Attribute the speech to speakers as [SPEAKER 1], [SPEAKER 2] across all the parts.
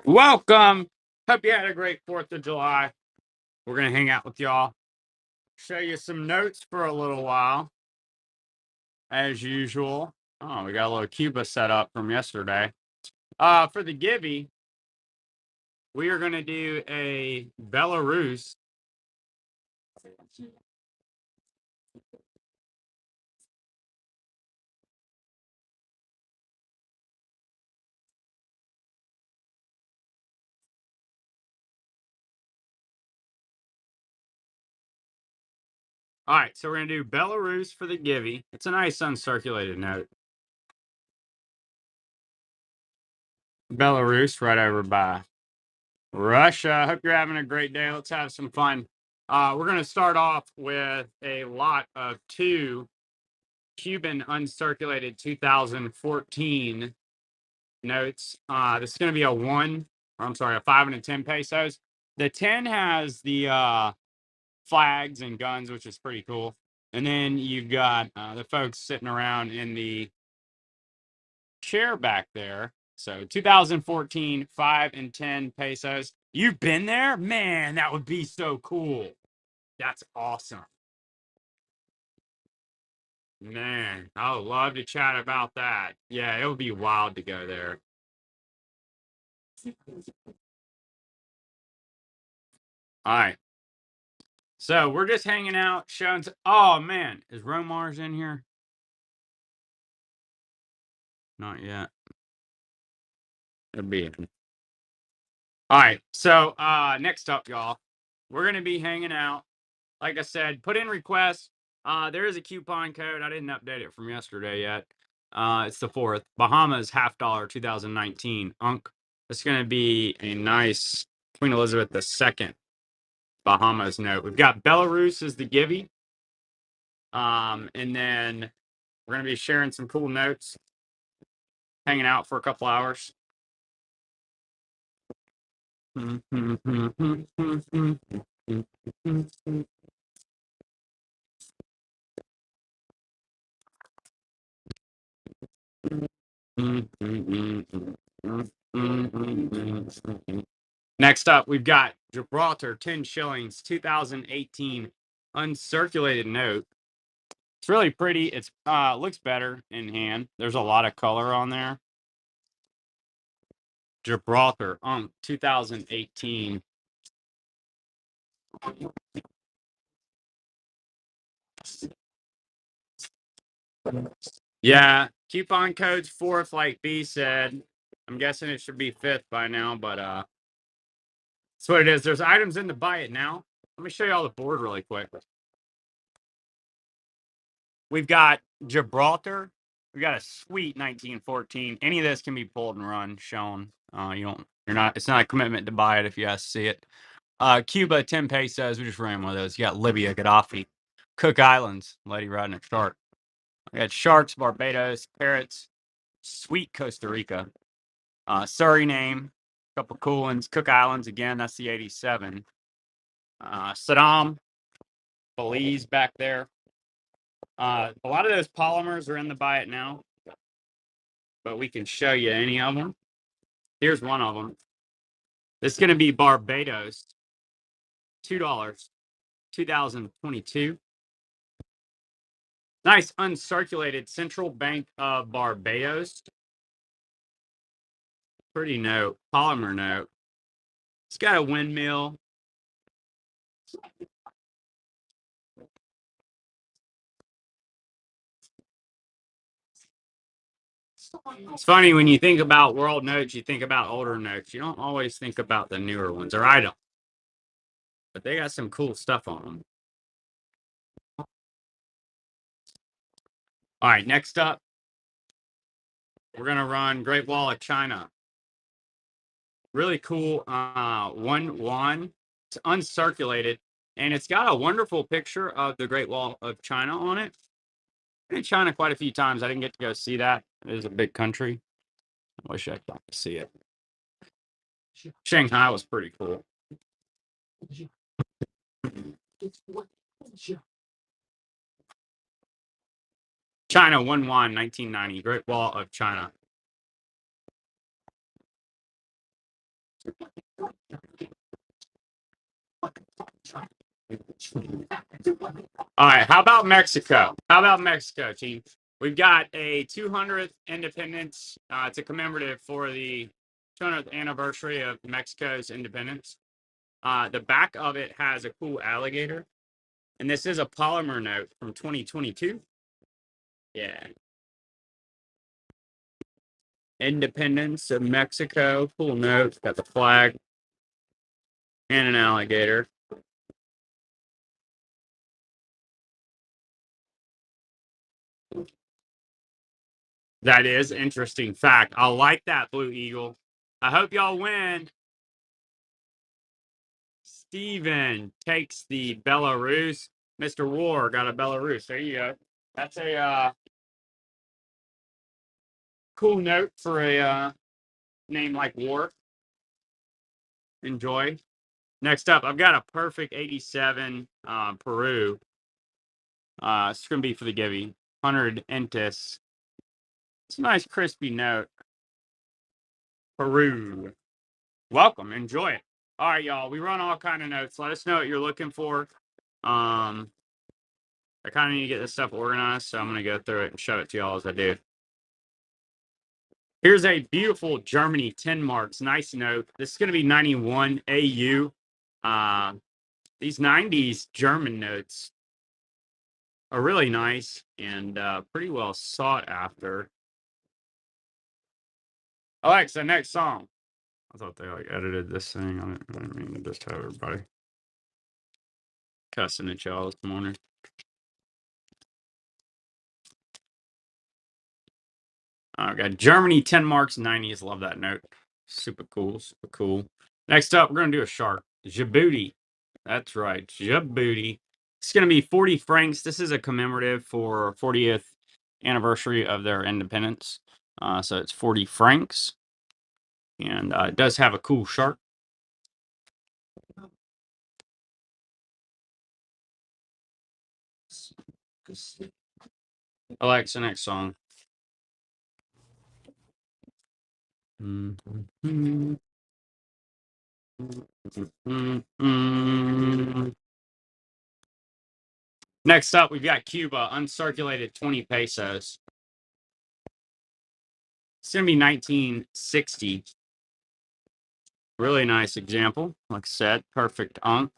[SPEAKER 1] Welcome. Hope you had a great 4th of July. We're going to hang out with y'all, show you some notes for a little while, as usual. Oh, we got a little Cuba set up from yesterday. For the Gibby, we are going to do a Belarus. All right, so we're going to do Belarus for the Gibby. It's a nice uncirculated note. Belarus, right over by Russia. Hope you're having a great day. Let's have some fun. We're going to start off with a lot of 2 Cuban uncirculated 2014 notes. This is going to be a 5 and a 10 pesos. The 10 has the flags and guns, which is pretty cool. And then you've got the folks sitting around in the chair back there. So 2014, 5 and 10 pesos. You've been there? Man, that would be so cool. That's awesome. Man, I would love to chat about that. Yeah, it would be wild to go there. All right. So we're just hanging out, showing. Oh man, is Romar's in here? Not yet. It'll be in. All right. So next up, y'all, we're gonna be hanging out. Like I said, put in requests. There is a coupon code. I didn't update it from yesterday yet. It's the 4th. Bahamas $50 2019. It's gonna be a nice Queen Elizabeth II Bahamas note. We've got Belarus as the Givey. And then we're going to be sharing some cool notes, hanging out for a couple hours. Next up, we've got Gibraltar 10 shillings 2018 uncirculated note. It's really pretty. It's looks better in hand. There's a lot of color on there. Gibraltar 2018. Yeah, coupon code's 4th, like B said. I'm guessing it should be 5th by now, but that's what it is. There's items in to buy it now. Let me show you all the board really quick. We've got Gibraltar. We got a sweet 1914. Any of this can be pulled and run, shown. It's not a commitment to buy it if you have to see it. Cuba, 10 pesos. We just ran one of those. You got Libya, Gaddafi. Cook Islands, lady riding a shark. We got sharks, Barbados, parrots, sweet Costa Rica. Suriname, a couple cool ones. Cook Islands, again, that's the 87. Saddam, Belize back there. A lot of those polymers are in the buy it now, but we can show you any of them. Here's one of them. This is going to be Barbados, $2, 2022. Nice uncirculated Central Bank of Barbados. Pretty note, polymer note. It's got a windmill. It's funny when you think about world notes, you think about older notes. You don't always think about the newer ones, or I don't. But they got some cool stuff on them. All right, next up, we're gonna run Great Wall of China. Really cool 1-1. It's uncirculated, and it's got a wonderful picture of the Great Wall of China on it. Been in China quite a few times. I didn't get to go see that. It is a big country. I wish I got to see it. Shanghai was pretty cool. China 1-1, 1990. Great Wall of China. All right. How about Mexico? How about Mexico, team? We've got a 200th independence. It's a commemorative for the 200th anniversary of Mexico's independence. The back of it has a cool alligator. And this is a polymer note from 2022. Yeah. Independence of Mexico. Cool note. Got the flag and an alligator. That is interesting fact. I like that, Blue Eagle. I hope y'all win. Steven takes the Belarus. Mr. War got a Belarus. There you go. That's a cool note for a name like War. Enjoy. Next up, I've got a perfect 87 Peru. It's going to be for the Gibby. 100 Entis. It's a nice crispy note. Peru. Welcome. Enjoy it. All right, y'all. We run all kind of notes. Let us know what you're looking for. I kind of need to get this stuff organized, so I'm going to go through it and show it to y'all as I do. Here's a beautiful Germany 10 marks. Nice note. This is going to be 91 AU. These 90s German notes are really nice and pretty well sought after. Alexa, next song. I thought they like edited this thing. I didn't mean to just have everybody cussing at y'all this morning. I got Germany 10 marks, 90s. Love that note. Super cool. Super cool. Next up, we're going to do a shark. Djibouti. That's right. Djibouti. It's going to be 40 francs. This is a commemorative for 40th anniversary of their independence. So it's 40 francs. And it does have a cool shark. Alexa, next song. Next up, we've got Cuba, uncirculated 20 pesos. It's going to be 1960. Really nice example. Like I said, perfect unk.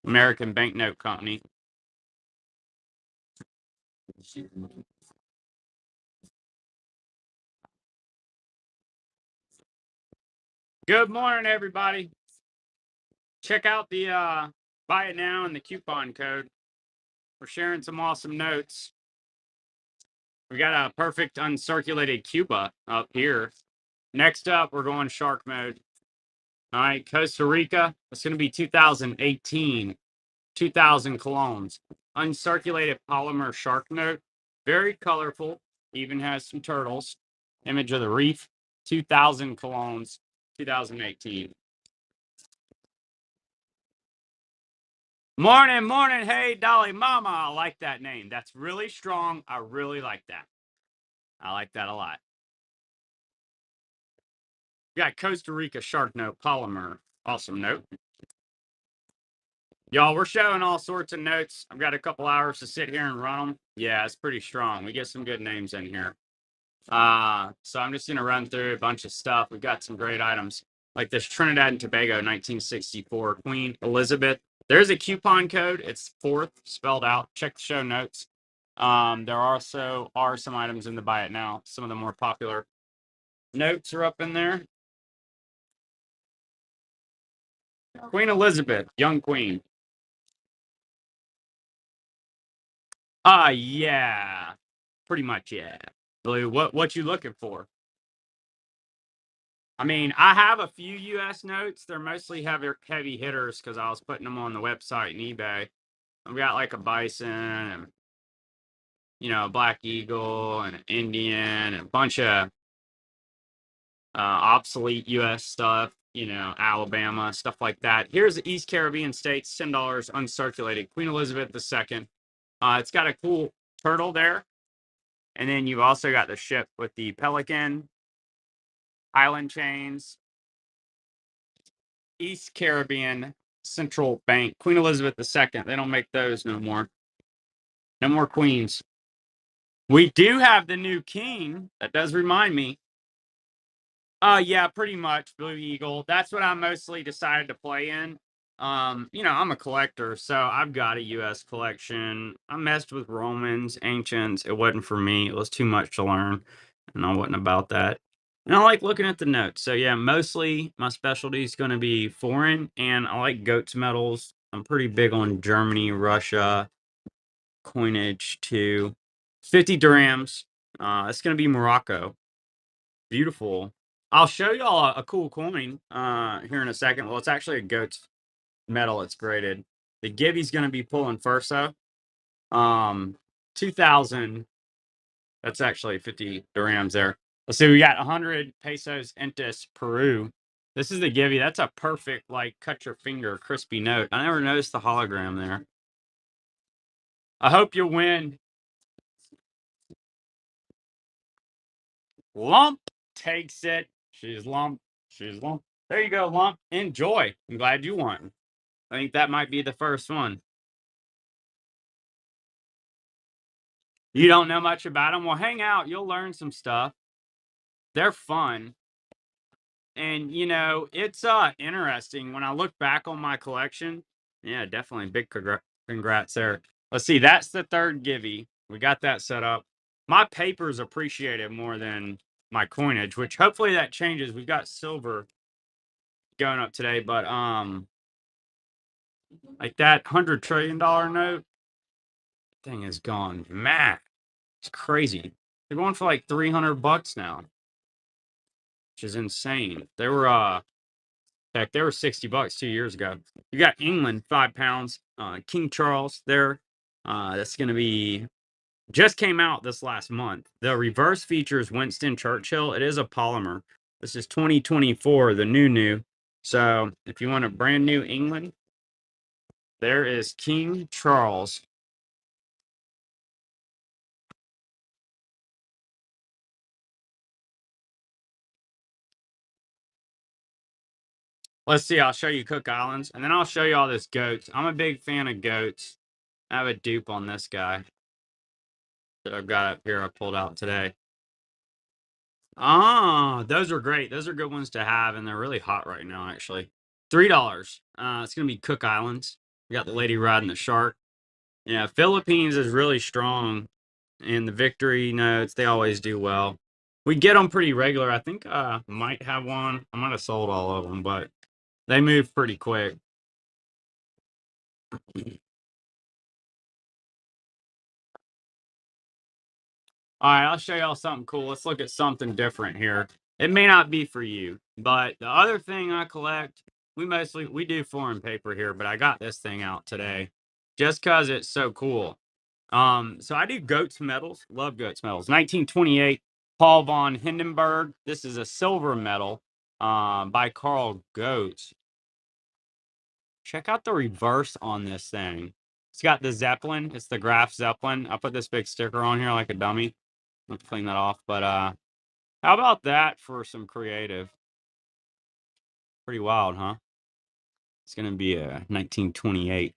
[SPEAKER 1] American Banknote Company. Good morning, everybody. Check out the buy it now and the coupon code. We're sharing some awesome notes. We got a perfect uncirculated Cuba up here. Next up, we're going shark mode. All right, Costa Rica. It's going to be 2018. 2,000 colones. Uncirculated polymer shark note. Very colorful. Even has some turtles. Image of the reef. 2,000 colones. 2018. Morning, morning. Hey, Dolly Mama. I like that name. That's really strong. I really like that. I like that a lot. We got Costa Rica shark note polymer. Awesome note. Y'all, we're showing all sorts of notes. I've got a couple hours to sit here and run them. Yeah, it's pretty strong. We get some good names in here. So I'm just going to run through a bunch of stuff. We've got some great items like this Trinidad and Tobago 1964 Queen Elizabeth. There's a coupon code. It's fourth spelled out. Check the show notes. There also are some items in the buy it now. Some of the more popular notes are up in there. Queen Elizabeth, young queen. Yeah. Pretty much, yeah. Blue, what you looking for? I mean, I have a few US notes. They're mostly heavy hitters because I was putting them on the website and eBay. I've got like a bison and a black eagle and an Indian and a bunch of obsolete US stuff, Alabama, stuff like that. Here's the East Caribbean states, $10 uncirculated. Queen Elizabeth II. It's got a cool turtle there. And then you've also got the ship with the Pelican, Island Chains, East Caribbean, Central Bank, Queen Elizabeth II. They don't make those no more. No more queens. We do have the new king. That does remind me. Yeah, pretty much Blue Eagle. That's what I mostly decided to play in. I'm a collector, so I've got a US collection. I messed with Romans, ancients. It wasn't for me. It was too much to learn, and I wasn't about that. And I like looking at the notes. So yeah, mostly my specialty is going to be foreign, and I like goats metals. I'm pretty big on Germany, Russia, coinage too. 50 dirhams. It's going to be Morocco. Beautiful. I'll show y'all a cool coin here in a second. Well, it's actually a goat's metal. It's graded. The Gibby's going to be pulling first though. 2000. That's actually 50 dirhams there. Let's see. We got 100 pesos entis Peru. This is the Gibby. That's a perfect like cut your finger crispy note. I never noticed the hologram there. I hope you win. Lump takes it. She's Lump. She's Lump. There you go, Lump. Enjoy. I'm glad you won. I think that might be the first one. You don't know much about them? Well, hang out. You'll learn some stuff. They're fun. And, it's interesting. When I look back on my collection, yeah, definitely big congrats there. Let's see. That's the third Givey. We got that set up. My paper's appreciated more than my coinage, which hopefully that changes. We've got silver going up today, but like that $100 trillion note thing is gone mad. It's crazy. They're going for like $300 now, which is insane. They were heck, they were $60 2 years ago. You got England, £5. King Charles there. That's gonna be just came out this last month. The reverse features Winston Churchill. It is a polymer. This is 2024, the new. So if you want a brand new England, there is King Charles. Let's see. I'll show you Cook Islands, and then I'll show you all this goats. I'm a big fan of goats. I have a dupe on this guy that I've got up here. I pulled out today. Ah, those are great. Those are good ones to have, and they're really hot right now, actually. $3. It's gonna be Cook Islands. We got the lady riding the shark. Yeah, Philippines is really strong, and the victory notes they always do well. We get them pretty regular. I think might have one. I might have sold all of them, but they move pretty quick. All right, I'll show y'all something cool. Let's look at something different here. It may not be for you, but the other thing I collect, we do foreign paper here, but I got this thing out today just because it's so cool. So I do goats medals, love goats medals. 1928, Paul von Hindenburg. This is a silver medal by Carl Goetz. Check out the reverse on this thing. It's got the Zeppelin. It's the Graf Zeppelin. I put this big sticker on here like a dummy. Let's clean that off. But how about that for some creative? Pretty wild, huh? It's gonna be a 1928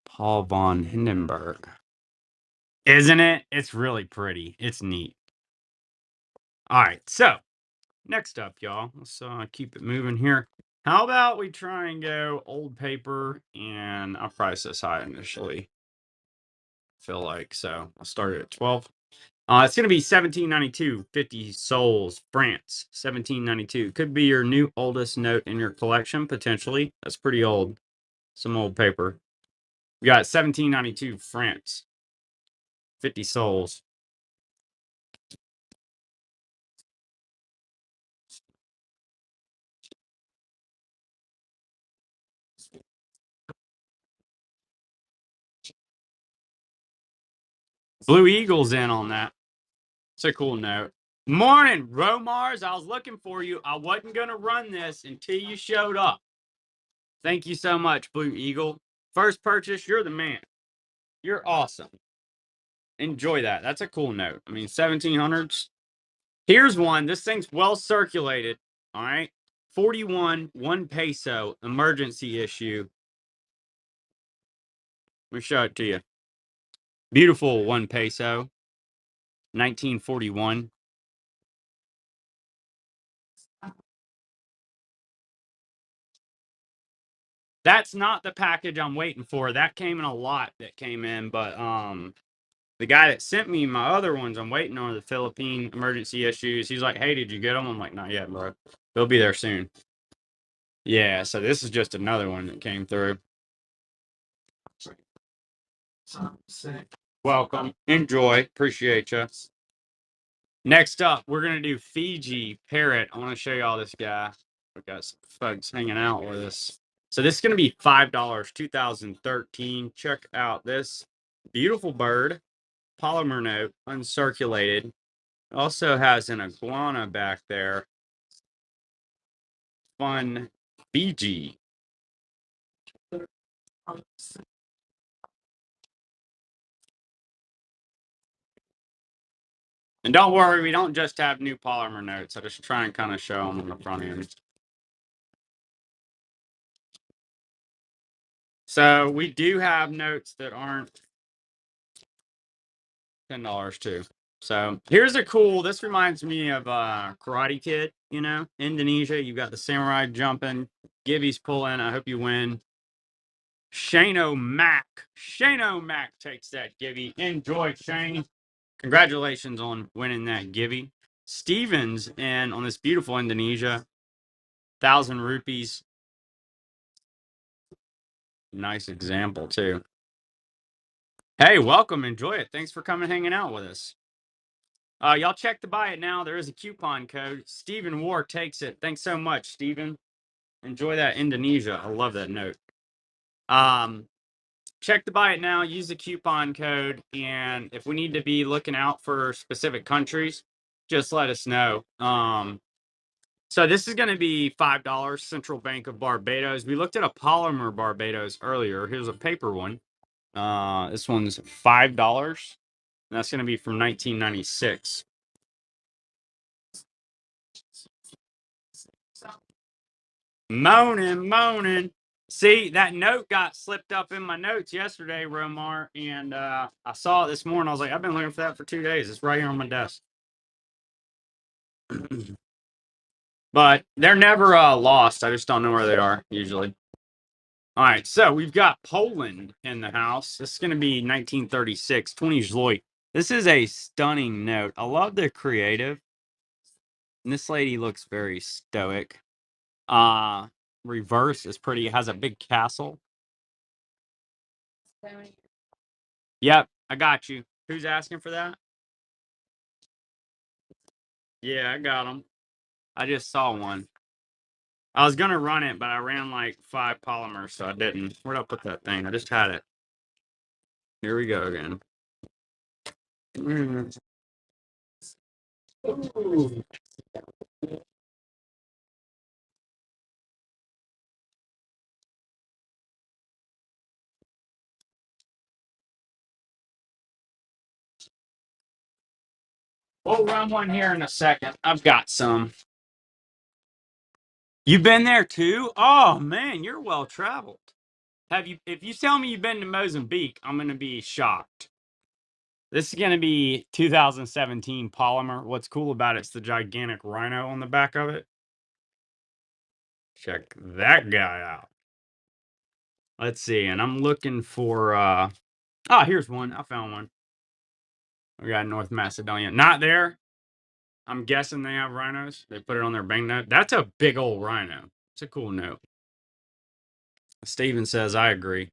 [SPEAKER 1] Paul von Hindenburg. Isn't it? It's really pretty. It's neat. All right, so next up, y'all. Let's keep it moving here. How about we try and go old paper, and I'll price this high initially. Feel like so. I'll start it at 12. It's going to be 1792, 50 souls, France, 1792. Could be your new oldest note in your collection, potentially. That's pretty old. Some old paper. We got 1792, France, 50 souls. Blue Eagle's in on that. It's a cool note. Morning, Romars. I was looking for you. I wasn't going to run this until you showed up. Thank you so much, Blue Eagle. First purchase, you're the man. You're awesome. enjoy that. That's a cool note. I mean, 1700s. Here's one. This thing's well circulated. All right. 41, 1 peso, emergency issue. Let me show it to you. Beautiful 1 peso, 1941. That's not the package I'm waiting for. That came in a lot that came in, but the guy that sent me my other ones, I'm waiting on the Philippine emergency issues. He's like, "Hey, did you get them?" I'm like, "Not yet, bro. They'll be there soon." Yeah, so this is just another one that came through. Welcome. Enjoy. Appreciate you. Next up, we're going to do Fiji Parrot. I want to show you all this guy. We got some folks hanging out with us. So this is going to be $5, 2013. Check out this beautiful bird, polymer note, uncirculated. Also has an iguana back there. Fun Fiji. And don't worry, we don't just have new polymer notes. I just try and kind of show them on the front end. So we do have notes that aren't $10 too. So here's a cool, this reminds me of Karate Kid, you know, Indonesia. You've got the samurai jumping, Gibby's pulling. I hope you win. Shano Mac. Shano Mac takes that Gibby. Enjoy, Shane. Congratulations on winning that Gibby. Stevens and on this beautiful Indonesia, 1,000 rupees. Nice example too. Hey, welcome. Enjoy it. Thanks for coming hanging out with us. Y'all check to buy it now. There is a coupon code. Stephen War takes it. Thanks so much, Stephen. Enjoy that Indonesia. I love that note. Check to buy it now. Use the coupon code. And if we need to be looking out for specific countries, just let us know. So this is going to be $5, Central Bank of Barbados. We looked at a polymer Barbados earlier. Here's a paper one. This one's $5. And that's going to be from 1996. Moaning. See, that note got slipped up in my notes yesterday, Romar, and I saw it this morning. I was like, I've been looking for that for 2 days. It's right here on my desk. But they're never lost. I just don't know where they are usually. All right, so we've got Poland in the house. This is going to be 1936, 20 zloty. This is a stunning note. I love the creative. And this lady looks very stoic. Reverse is pretty. It has a big castle. Yep, I got you. Who's asking for that? Yeah, I got them. I just saw one. I was gonna run it, but I ran like 5 polymers, so I didn't. Where'd I put that thing? I just had it. Here we go again. Ooh. We'll run one here in a second. I've got some. You've been there too? Oh man, you're well traveled. Have you? If you tell me you've been to Mozambique, I'm gonna be shocked. This is gonna be 2017 polymer. What's cool about it's the gigantic rhino on the back of it. Check that guy out. Let's see, and I'm looking for here's one. I found one. We got North Macedonia. Not there. I'm guessing they have rhinos. They put it on their banknote. That's a big old rhino. It's a cool note. Steven says, I agree.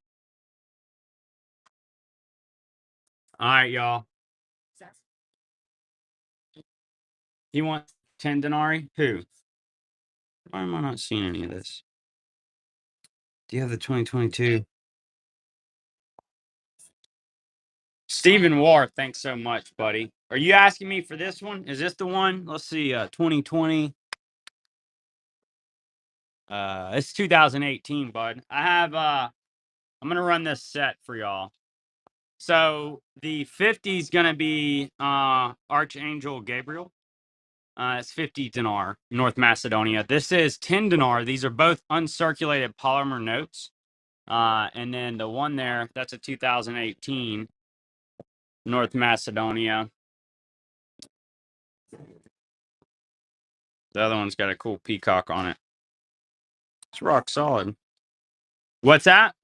[SPEAKER 1] All right, y'all. He wants 10 denarii? Who? Why am I not seeing any of this? Do you have the 2022? Stephen War, thanks so much, buddy. Are you asking me for this one? Is this the one? Let's see, 2020. It's 2018, bud. I have I'm gonna run this set for y'all. So the 50 is going to be Archangel Gabriel. It's 50 dinar, North Macedonia. This is 10 dinar. These are both uncirculated polymer notes. And then the one there, that's a 2018 North Macedonia. The other one's got a cool peacock on it. It's rock solid. What's that?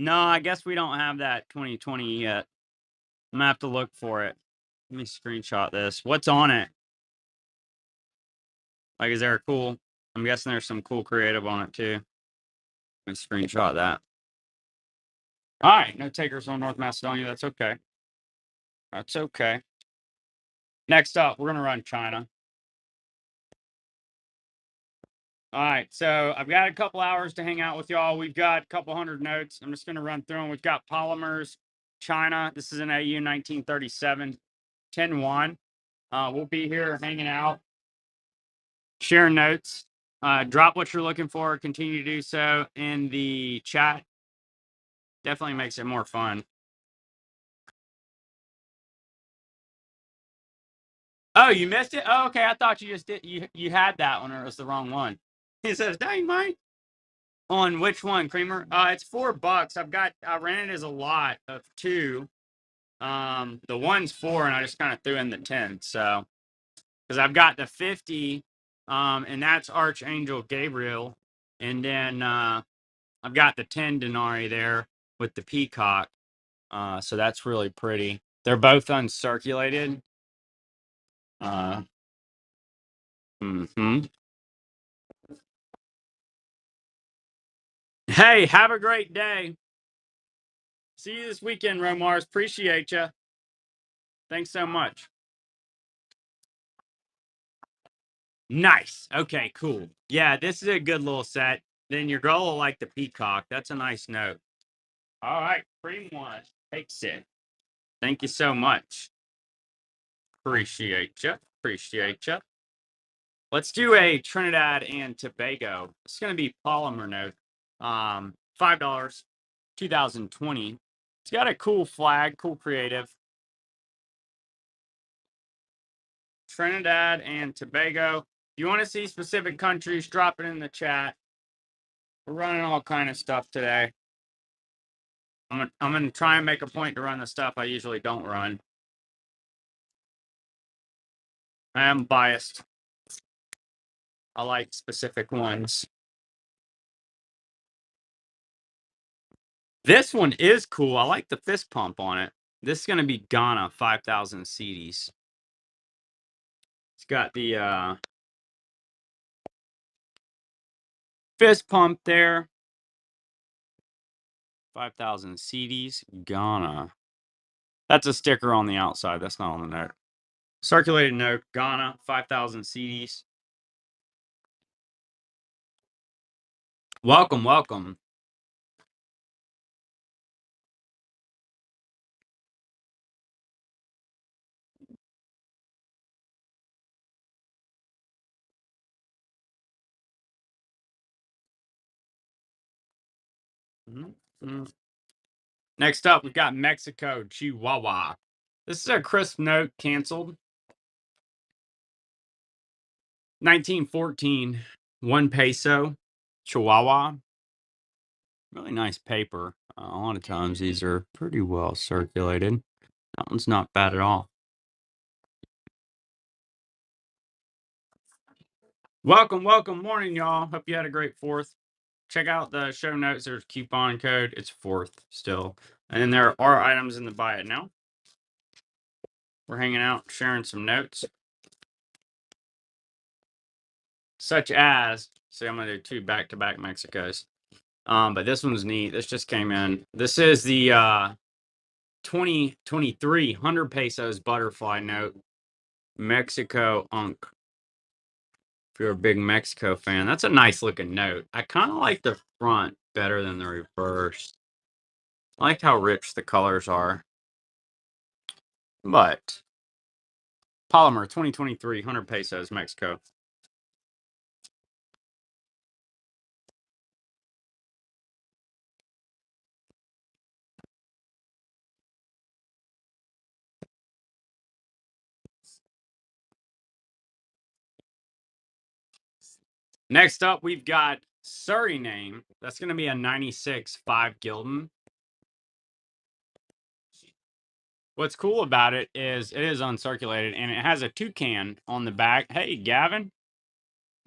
[SPEAKER 1] No, I guess we don't have that 2020 yet. I'm gonna have to look for it. Let me screenshot this. What's on it? Like, is there a cool? I'm guessing there's some cool creative on it too. Let me screenshot that. All right, no takers on North Macedonia. That's okay. That's okay. Next up, we're gonna run China. All right, so I've got a couple hours to hang out with y'all. We've got a couple hundred notes. I'm just gonna run through them. We've got polymers, China. This is an AU 1937, 10-1. We'll be here hanging out, sharing notes. Drop what you're looking for. Continue to do so in the chat. Definitely makes it more fun. Oh, you missed it? Oh, okay. I thought you just did. You had that one, or it was the wrong one. He says, "Dang, Mike." On which one, Creamer? It's $4. I ran it as a lot of two. The one's 4, and I just kind of threw in the 10. So, because I've got the 50, and that's Archangel Gabriel, and then I've got the 10 denarii there with the peacock. So that's really pretty. They're both uncirculated. Mhm. Hey, have a great day. See you this weekend, Romars. Appreciate you. Thanks so much. Nice. Okay, cool. Yeah, this is a good little set. Then your girl will like the peacock. That's a nice note. All right, Cream One takes it. Thank you so much. Appreciate you. Appreciate you. Let's do a Trinidad and Tobago. It's going to be polymer note. $5, 2020. It's got a cool flag, cool creative. Trinidad and Tobago. If you want to see specific countries, drop it in the chat. We're running all kind of stuff today. I'm gonna try and make a point to run the stuff I usually don't run. I am biased. I like specific ones. This one is cool. I like the fist pump on it. This is gonna be Ghana 5,000 CDs. It's got the fist pump there. 5,000 CDs. Ghana. That's a sticker on the outside. That's not on the note. Circulated note. Ghana 5,000 CDs. Welcome, welcome. Mm-hmm. Next up, we've got Mexico, Chihuahua. This is a crisp note, canceled. 1914, 1 peso, Chihuahua. Really nice paper. A lot of times these are pretty well circulated. That one's not bad at all. Welcome, welcome. Morning, y'all. Hope you had a great 4th. Check out the show notes. There's coupon code. It's 4th still. And then there are items in the buy it now. We're hanging out, sharing some notes. Such as, see, I'm going to do 2 back-to-back Mexicos. But this one's neat. This just came in. This is the 2023 100 pesos butterfly note. Mexico Unk. If you're a big Mexico fan, that's a nice looking note. I kind of like the front better than the reverse. I like how rich the colors are. But polymer 2023 100 pesos Mexico. Next up, we've got Suriname. That's going to be a 96 5 Gildan. What's cool about it is uncirculated and it has a toucan on the back. Hey, Gavin.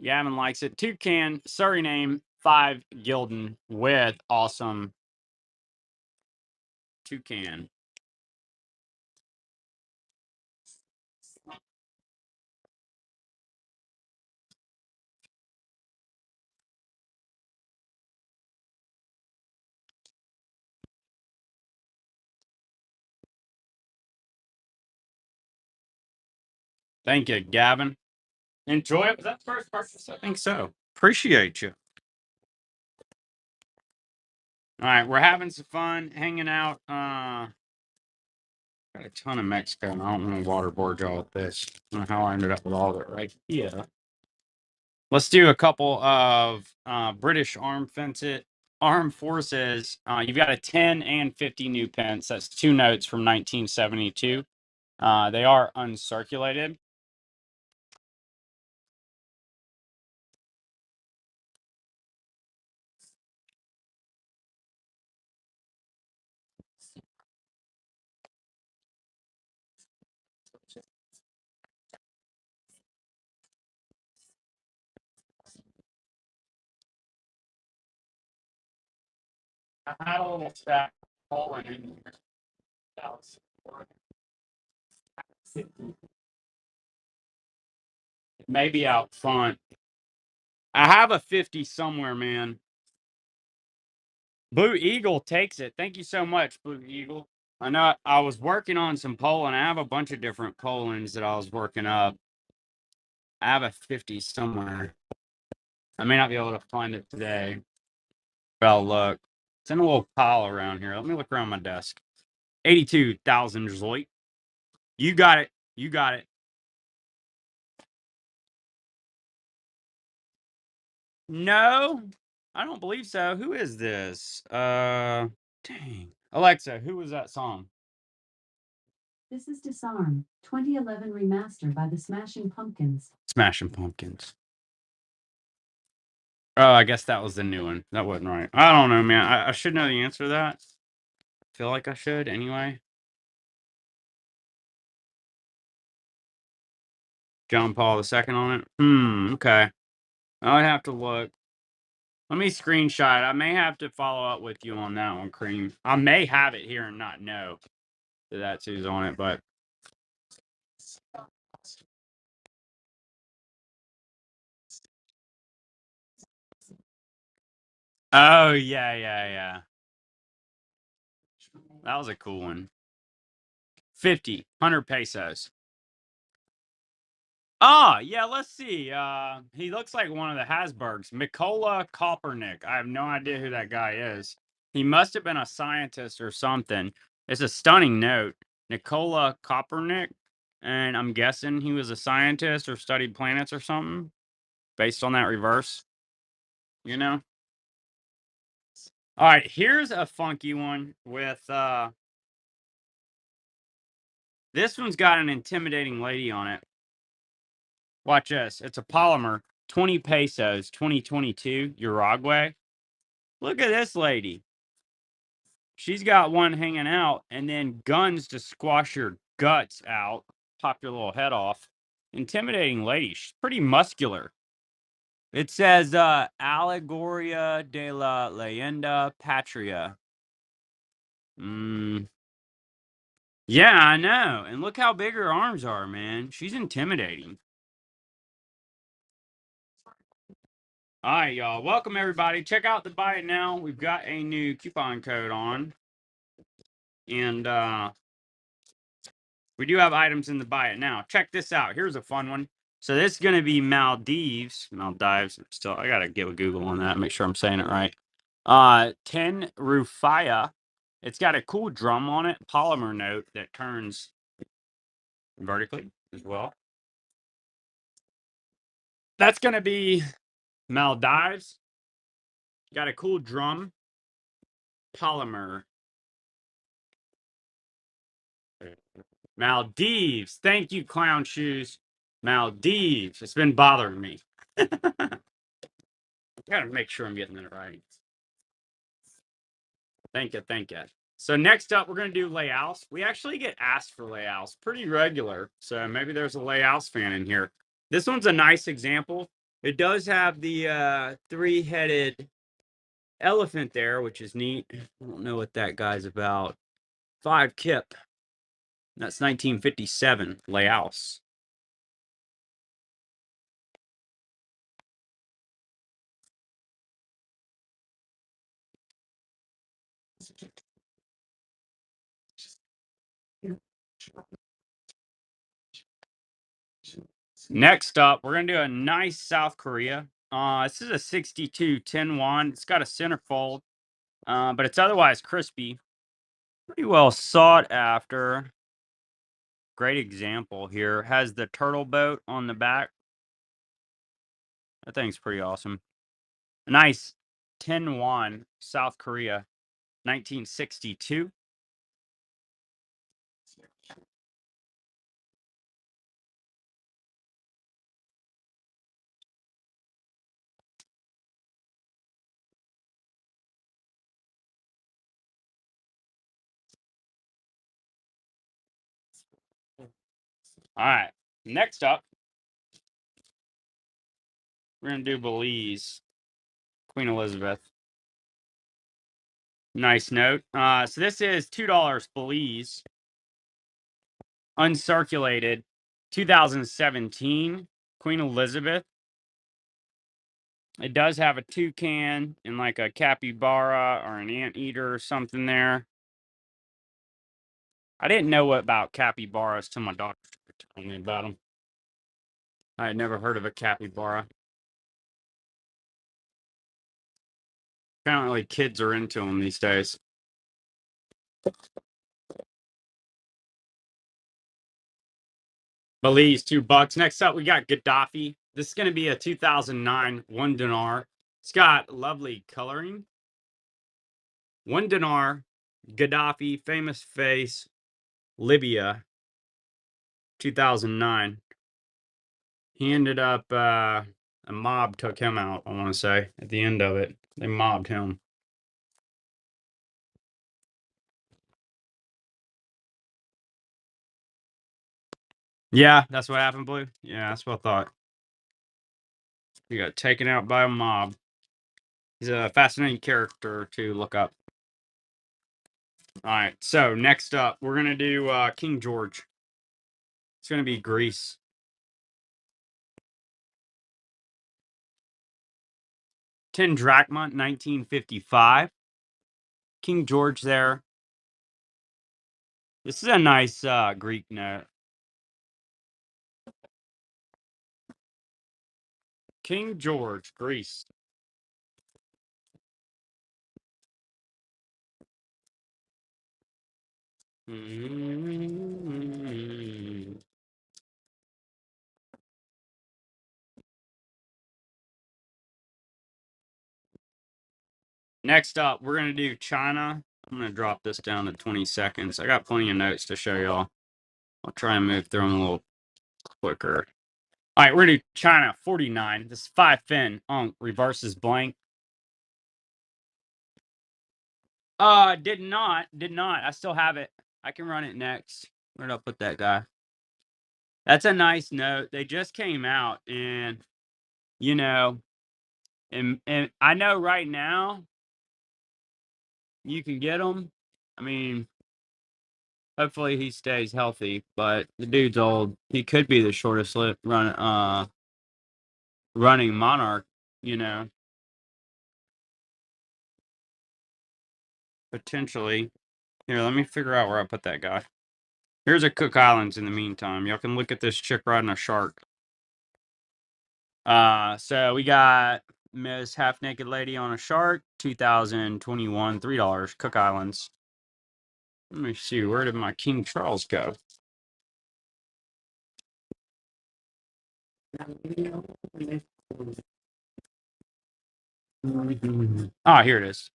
[SPEAKER 1] Gavin likes it. Toucan, Suriname, 5 Gildan with awesome toucan. Thank you, Gavin. Enjoy it. Was that the first purchase? I think so. Appreciate you. All right, we're having some fun hanging out. Got a ton of Mexico, and I don't want to waterboard y'all with this. I don't know how I ended up with all of it right here. Let's do a couple of British armed forces. You've got a 10 and 50 new pence. That's 2 notes from 1972. They are uncirculated. I had a little stack of Poland in here. Maybe out front. I have a 50 somewhere, man. Blue Eagle takes it. Thank you so much, Blue Eagle. I know I was working on some Poland. I have a bunch of different Polands that I was working up. I have a 50 somewhere. I may not be able to find it today, but I'll look. It's in a little pile around here. Let me look around my desk. 82,000 Zoit. You got it. You got it. No, I don't believe so. Who is this? Dang. Alexa, who was that song?
[SPEAKER 2] This is Disarm, 2011 remaster by the Smashing Pumpkins.
[SPEAKER 1] Smashing Pumpkins. Oh, I guess that was the new one. That wasn't right. I don't know, man. I should know the answer to that. Feel like I should anyway. John Paul II on it. Okay. I would have to look. Let me screenshot it. I may have to follow up with you on that one, Cream. I may have it here and not know that that's who's on it, but oh yeah. That was a cool one. 50, 100 pesos. Ah, yeah, let's see. He looks like one of the Hasbergs. Mikola Kopernik. I have no idea who that guy is. He must have been a scientist or something. It's a stunning note. Nikola Kopernik. And I'm guessing he was a scientist or studied planets or something based on that reverse. You know? All right, here's a funky one with this one's got an intimidating lady on it. Watch this. It's a polymer, 20 pesos, 2022, Uruguay. Look at this lady. She's got one hanging out and then guns to squash your guts out, pop your little head off. Intimidating lady. She's pretty muscular. It says Allegoria de la Leyenda Patria. Yeah, I know. And look how big her arms are, man. She's intimidating. All right, y'all. Welcome, everybody. Check out the Buy It Now. We've got a new coupon code on. And we do have items in the Buy It Now. Check this out. Here's a fun one. So this is going to be Maldives. Still, I got to give a Google on that. Make sure I'm saying it right. 10 Rufia. It's got a cool drum on it. Polymer note that turns vertically as well. That's going to be Maldives. Got a cool drum. Polymer. Maldives. Thank you, Clown Shoes. Maldives. It's been bothering me. Gotta make sure I'm getting it right. Thank you, thank you. So next up, we're gonna do layouts. We actually get asked for layouts pretty regular. So maybe there's a layouts fan in here. This one's a nice example. It does have the three-headed elephant there, which is neat. I don't know what that guy's about. 5 Kip. That's 1957 layouts. Next up, we're gonna do a nice South Korea. This is a 62 10-1. It's got a centerfold, but it's otherwise crispy. Pretty well sought after. Great example here. Has the turtle boat on the back. That thing's pretty awesome. A nice 10-1 South Korea, 1962. All right. Next up, we're gonna do Belize, Queen Elizabeth. Nice note. So this is $2 Belize, uncirculated, 2017 Queen Elizabeth. It does have a toucan and like a capybara or an anteater or something there. I didn't know about capybaras till my doctor told me about them. I had never heard of a capybara. Apparently, kids are into them these days. Belize, $2. Next up, we got Gaddafi. This is going to be a 2009 one dinar. It's got lovely coloring. One dinar, Gaddafi, famous face, Libya, 2009. He ended up, a mob took him out, I want to say, at the end of it. They mobbed him. Yeah, that's what happened, Blue. Yeah, that's what I thought. He got taken out by a mob. He's a fascinating character to look up. All right, so next up, we're going to do King George. It's going to be Greece. 10 drachma, 1955. King George there. This is a nice Greek note. King George, Greece. Next up, we're going to do China. I'm going to drop this down to 20 seconds. I got plenty of notes to show y'all. I'll try and move through them a little quicker. All right, we're going to do China 49. This is 5 fin. Reverses blank. Did not. I still have it. I can run it next. Where did I put that guy? That's a nice note. They just came out, and you know, and I know right now you can get them. I mean, hopefully he stays healthy, but the dude's old. He could be the shortest running monarch. You know, potentially. Here, let me figure out where I put that guy. Here's a Cook Islands in the meantime. Y'all can look at this chick riding a shark. So we got Miss Half Naked Lady on a Shark, 2021, $3, Cook Islands. Let me see, where did my King Charles go? Ah, here it is.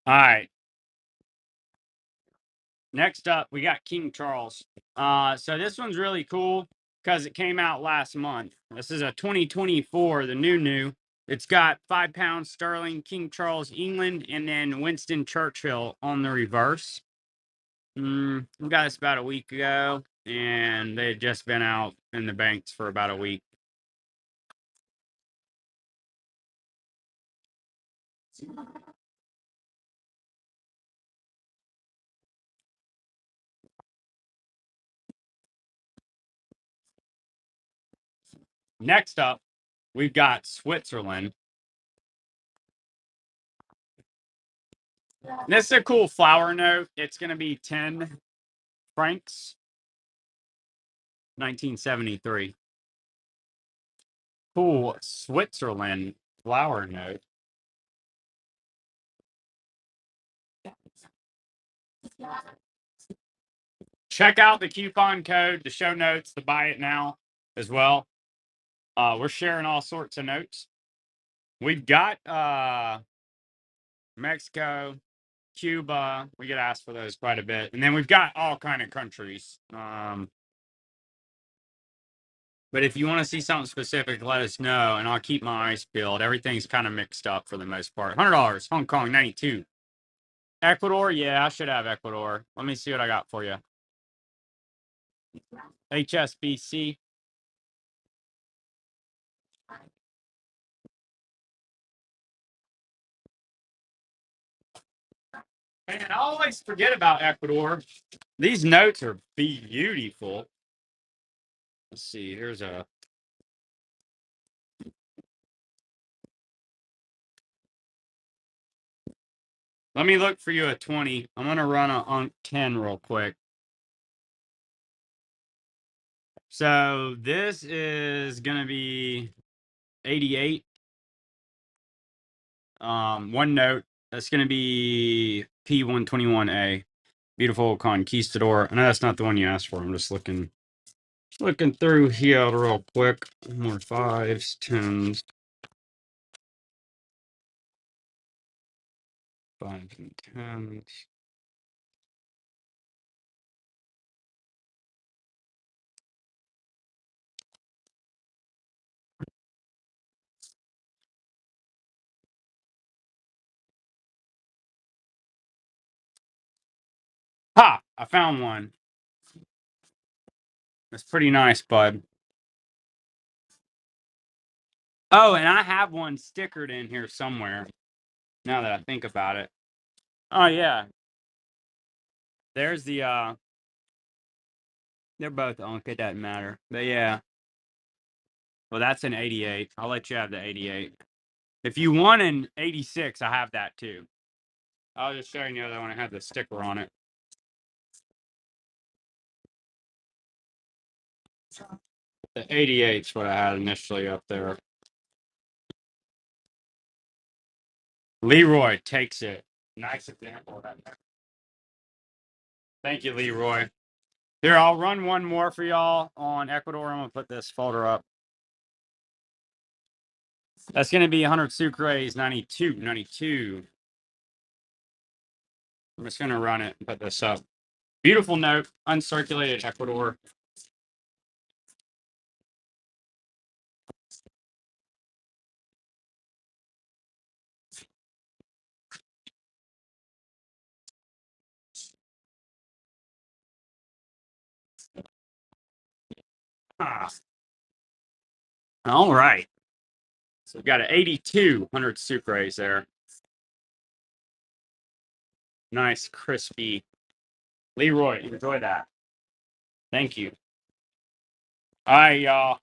[SPEAKER 1] All right. Next up, we got King Charles. So this one's really cool because it came out last month. This is a 2024, the new. It's got 5 pounds sterling, King Charles, England, and then Winston Churchill on the reverse. We got this about a week ago, and they had just been out in the banks for about a week. Next up, we've got Switzerland. This is a cool flower note. It's going to be 10 francs, 1973. Cool Switzerland flower note. Check out the coupon code, the show notes to buy it now as well. We're sharing all sorts of notes. We've got Mexico, Cuba. We get asked for those quite a bit. And then we've got all kind of countries. But if you want to see something specific, let us know, and I'll keep my eyes peeled. Everything's kind of mixed up for the most part. $100, Hong Kong, 92. Ecuador, yeah, I should have Ecuador. Let me see what I got for you. HSBC. And I always forget about Ecuador. These notes are beautiful. Let's see. Here's a. Let me look for you a 20. I'm going to run a UNC 10 real quick. So this is going to be 88. One note. That's going to be P121A. Beautiful Conquistador. I know that's not the one you asked for. I'm just looking through here real quick. More fives, tens. Fives and tens. Ha! I found one. That's pretty nice, bud. Oh, and I have one stickered in here somewhere. Now that I think about it. Oh yeah. There's the they're both Unk, it doesn't matter. But yeah. Well, that's an 88. I'll let you have the 88. If you want an 86, I have that too. I was just showing you that one. I had the sticker on it. The 88 is what I had initially up there. Leroy takes it. Nice example of that. Thank you, Leroy. Here, I'll run one more for y'all on Ecuador. I'm going to put this folder up. That's going to be 100 Sucres 92. I'm just going to run it and put this up. Beautiful note, uncirculated Ecuador. Ah. All right. So we've got an 82 100 Sucres there. Nice, crispy. Leroy, enjoy that. Thank you. All right, y'all.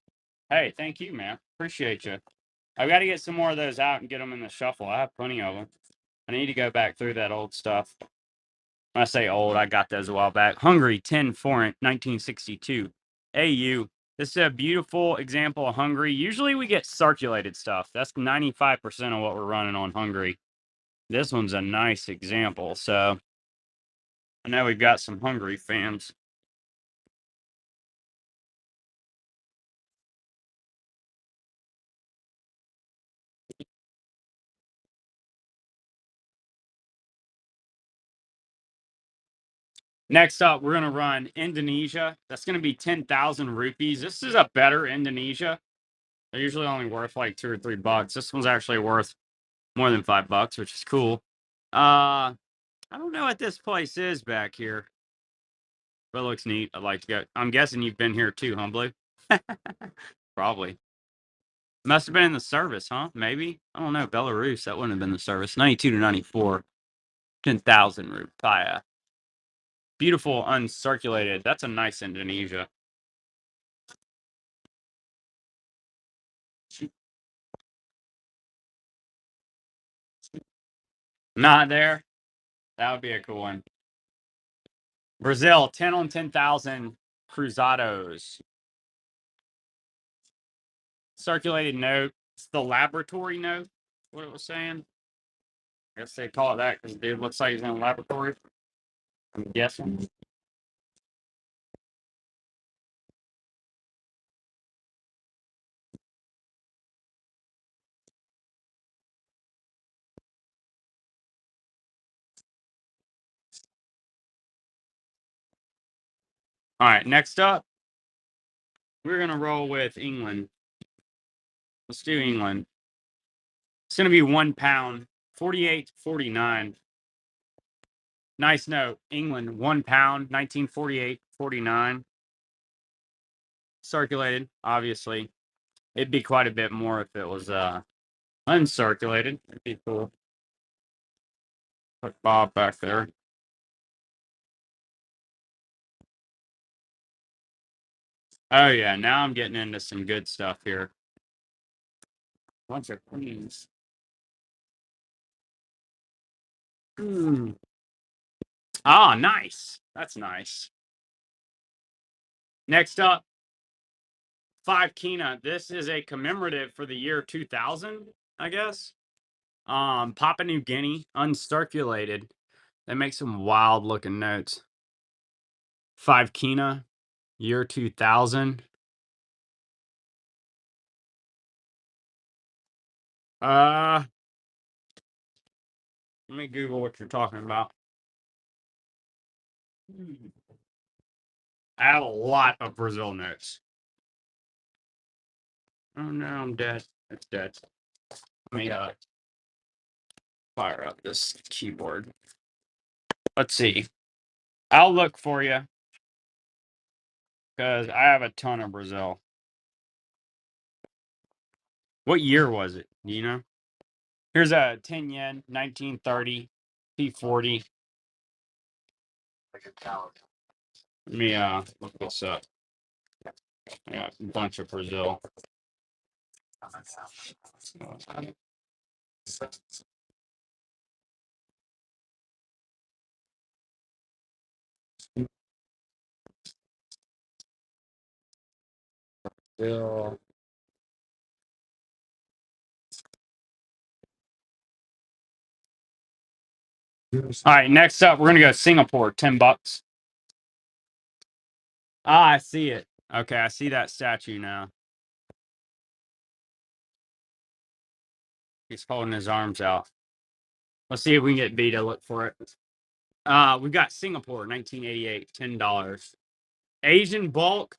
[SPEAKER 1] Hey, thank you, man. Appreciate you. I've got to get some more of those out and get them in the shuffle. I have plenty of them. I need to go back through that old stuff. When I say old, I got those a while back. Hungary, 10 foreign, 1962. AU. This is a beautiful example of Hungary. Usually we get circulated stuff. That's 95% of what we're running on Hungary. This one's a nice example. So I know we've got some Hungary fans. Next up, we're gonna run Indonesia. That's gonna be 10,000 rupees. This is a better Indonesia. They're usually only worth like $2 or $3. This one's actually worth more than $5, which is cool. I don't know what this place is back here, but it looks neat. I'd like to go. I'm guessing you've been here too, huh, Blue? Probably. Must have been in the service, huh? Maybe. I don't know. Belarus, that wouldn't have been the service. 92 to 94. 10,000 rupiah. Beautiful, uncirculated. That's a nice Indonesia. Not there. That would be a cool one. Brazil, 10 on 10,000 cruzados. Circulated note. It's the laboratory note. What it was saying. I guess they call it that because dude looks like he's in a laboratory. I'm guessing. All right, next up, we're gonna roll with England. Let's do England. It's gonna be £1, 48.49. Nice note. England, £1, 1948.49. Circulated, obviously. It'd be quite a bit more if it was uncirculated. It'd be cool. Put Bob back there. Oh yeah, now I'm getting into some good stuff here. Bunch of queens. Ah, nice. That's nice. Next up, 5 Kina. This is a commemorative for the year 2000, I guess. Papua New Guinea, uncirculated. They make some wild looking notes. 5 Kina, year 2000. Let me Google what you're talking about. I have a lot of Brazil notes. Oh no, I'm dead. It's dead. Let me fire up this keyboard. Let's see. I'll look for you because I have a ton of Brazil. What year was it? Do you know? Here's a 10 yen, 1930, P40. Let me look this up. I got a bunch of Brazil. Brazil. All right, next up, we're gonna go Singapore, $10. Ah, I see it. Okay, I see that statue now. He's holding his arms out. Let's see if we can get B to look for it. We've got Singapore, 1988, $10. Asian bulk,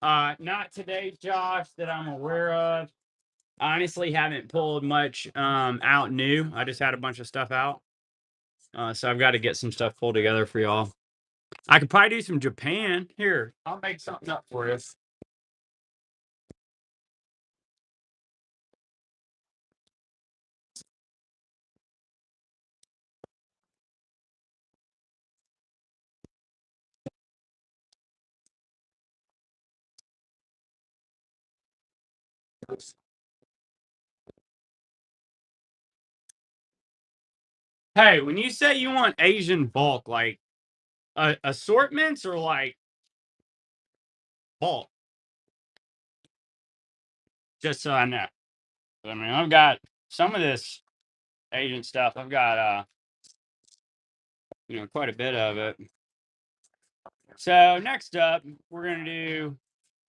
[SPEAKER 1] not today, Josh, that I'm aware of. I honestly haven't pulled much out new. I just had a bunch of stuff out. So I've got to get some stuff pulled together for y'all. I could probably do some Japan. Here, I'll make something up for you. Hey, when you say you want Asian bulk, like assortments or like bulk, just so I know. I mean, I've got some of this Asian stuff. I've got quite a bit of it. So next up, we're gonna do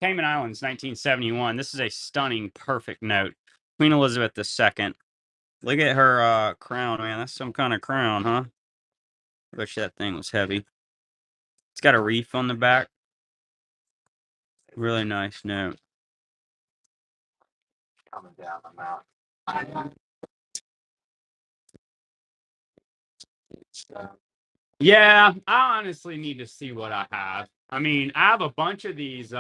[SPEAKER 1] Cayman Islands, 1971. This is a stunning, perfect note. Queen Elizabeth II. Look at her crown, man. That's some kind of crown, huh? I wish that thing was heavy. It's got a reef on the back. Really nice note. Coming down the mountain. Yeah, I honestly need to see what I have. I mean, I have a bunch of these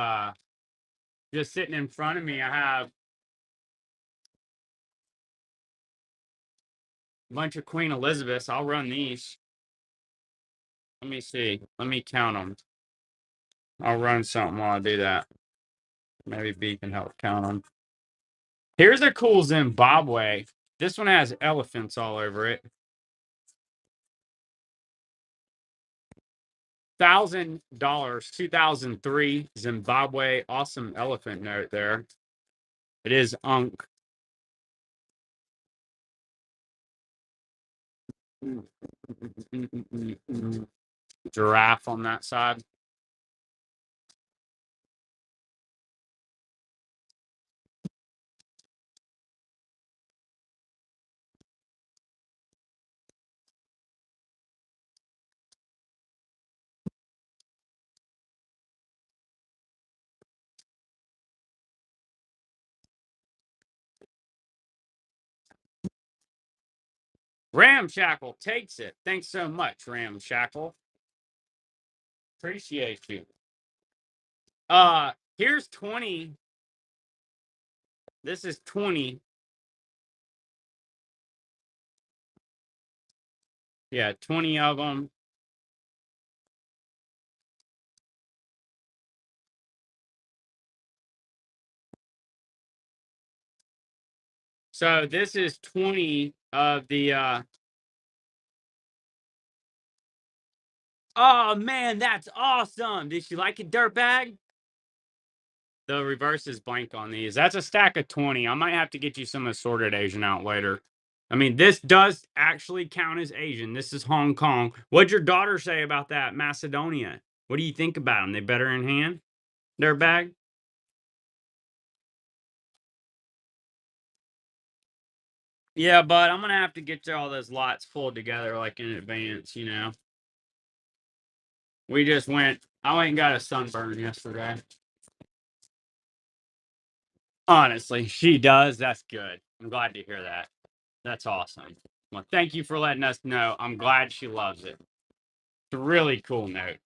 [SPEAKER 1] just sitting in front of me. I have a bunch of Queen Elizabeths. I'll run these. Let me see. Let me count them. I'll run something while I do that. Maybe B can help count them. Here's a cool Zimbabwe. This one has elephants all over it. $1,000, 2003 Zimbabwe. Awesome elephant note there. It is Unk. Giraffe on that side. Ramshackle takes it. Thanks so much, Ramshackle. Appreciate you. Here's 20. This is 20. Yeah, 20 of them. So this is 20 of the oh man, that's awesome. Did you like it, dirtbag? The reverse is blank on these. That's a stack of 20. I might have to get you some assorted Asian out later. I mean, this does actually count as Asian. This is Hong Kong. What'd your daughter say about that? Macedonia. What do you think about them? They better in hand? Dirtbag? Yeah, but I'm gonna have to get all those lots pulled together like in advance, you know. We just went I went and got a sunburn yesterday. Honestly, she does. That's good. I'm glad to hear that. That's awesome. Well, thank you for letting us know. I'm glad she loves it. It's a really cool note.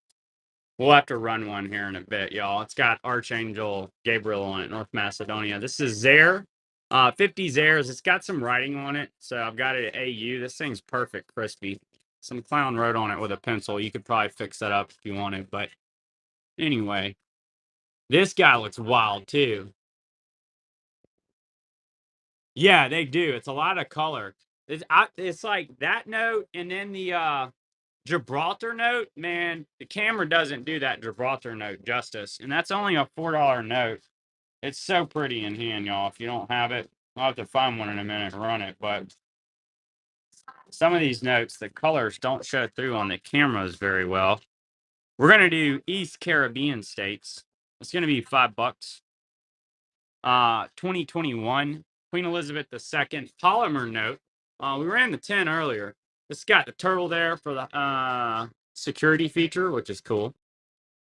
[SPEAKER 1] We'll have to run one here in a bit, y'all. It's got Archangel Gabriel on it, North Macedonia. This is Zaire. 50 Zaires. It's got some writing on it. So I've got it at AU. This thing's perfect, crispy. Some clown wrote on it with a pencil. You could probably fix that up if you wanted. But anyway, this guy looks wild too. Yeah, they do. It's a lot of color. It's like that note and then the Gibraltar note, man, the camera doesn't do that Gibraltar note justice. And that's only a $4 note. It's so pretty in hand, y'all. If you don't have it, I'll have to find one in a minute and run it. But some of these notes, the colors don't show through on the cameras very well. We're gonna do East Caribbean states. It's gonna be $5. 2021 Queen Elizabeth II polymer note. We ran the 10 earlier. It's got the turtle there for the security feature, which is cool.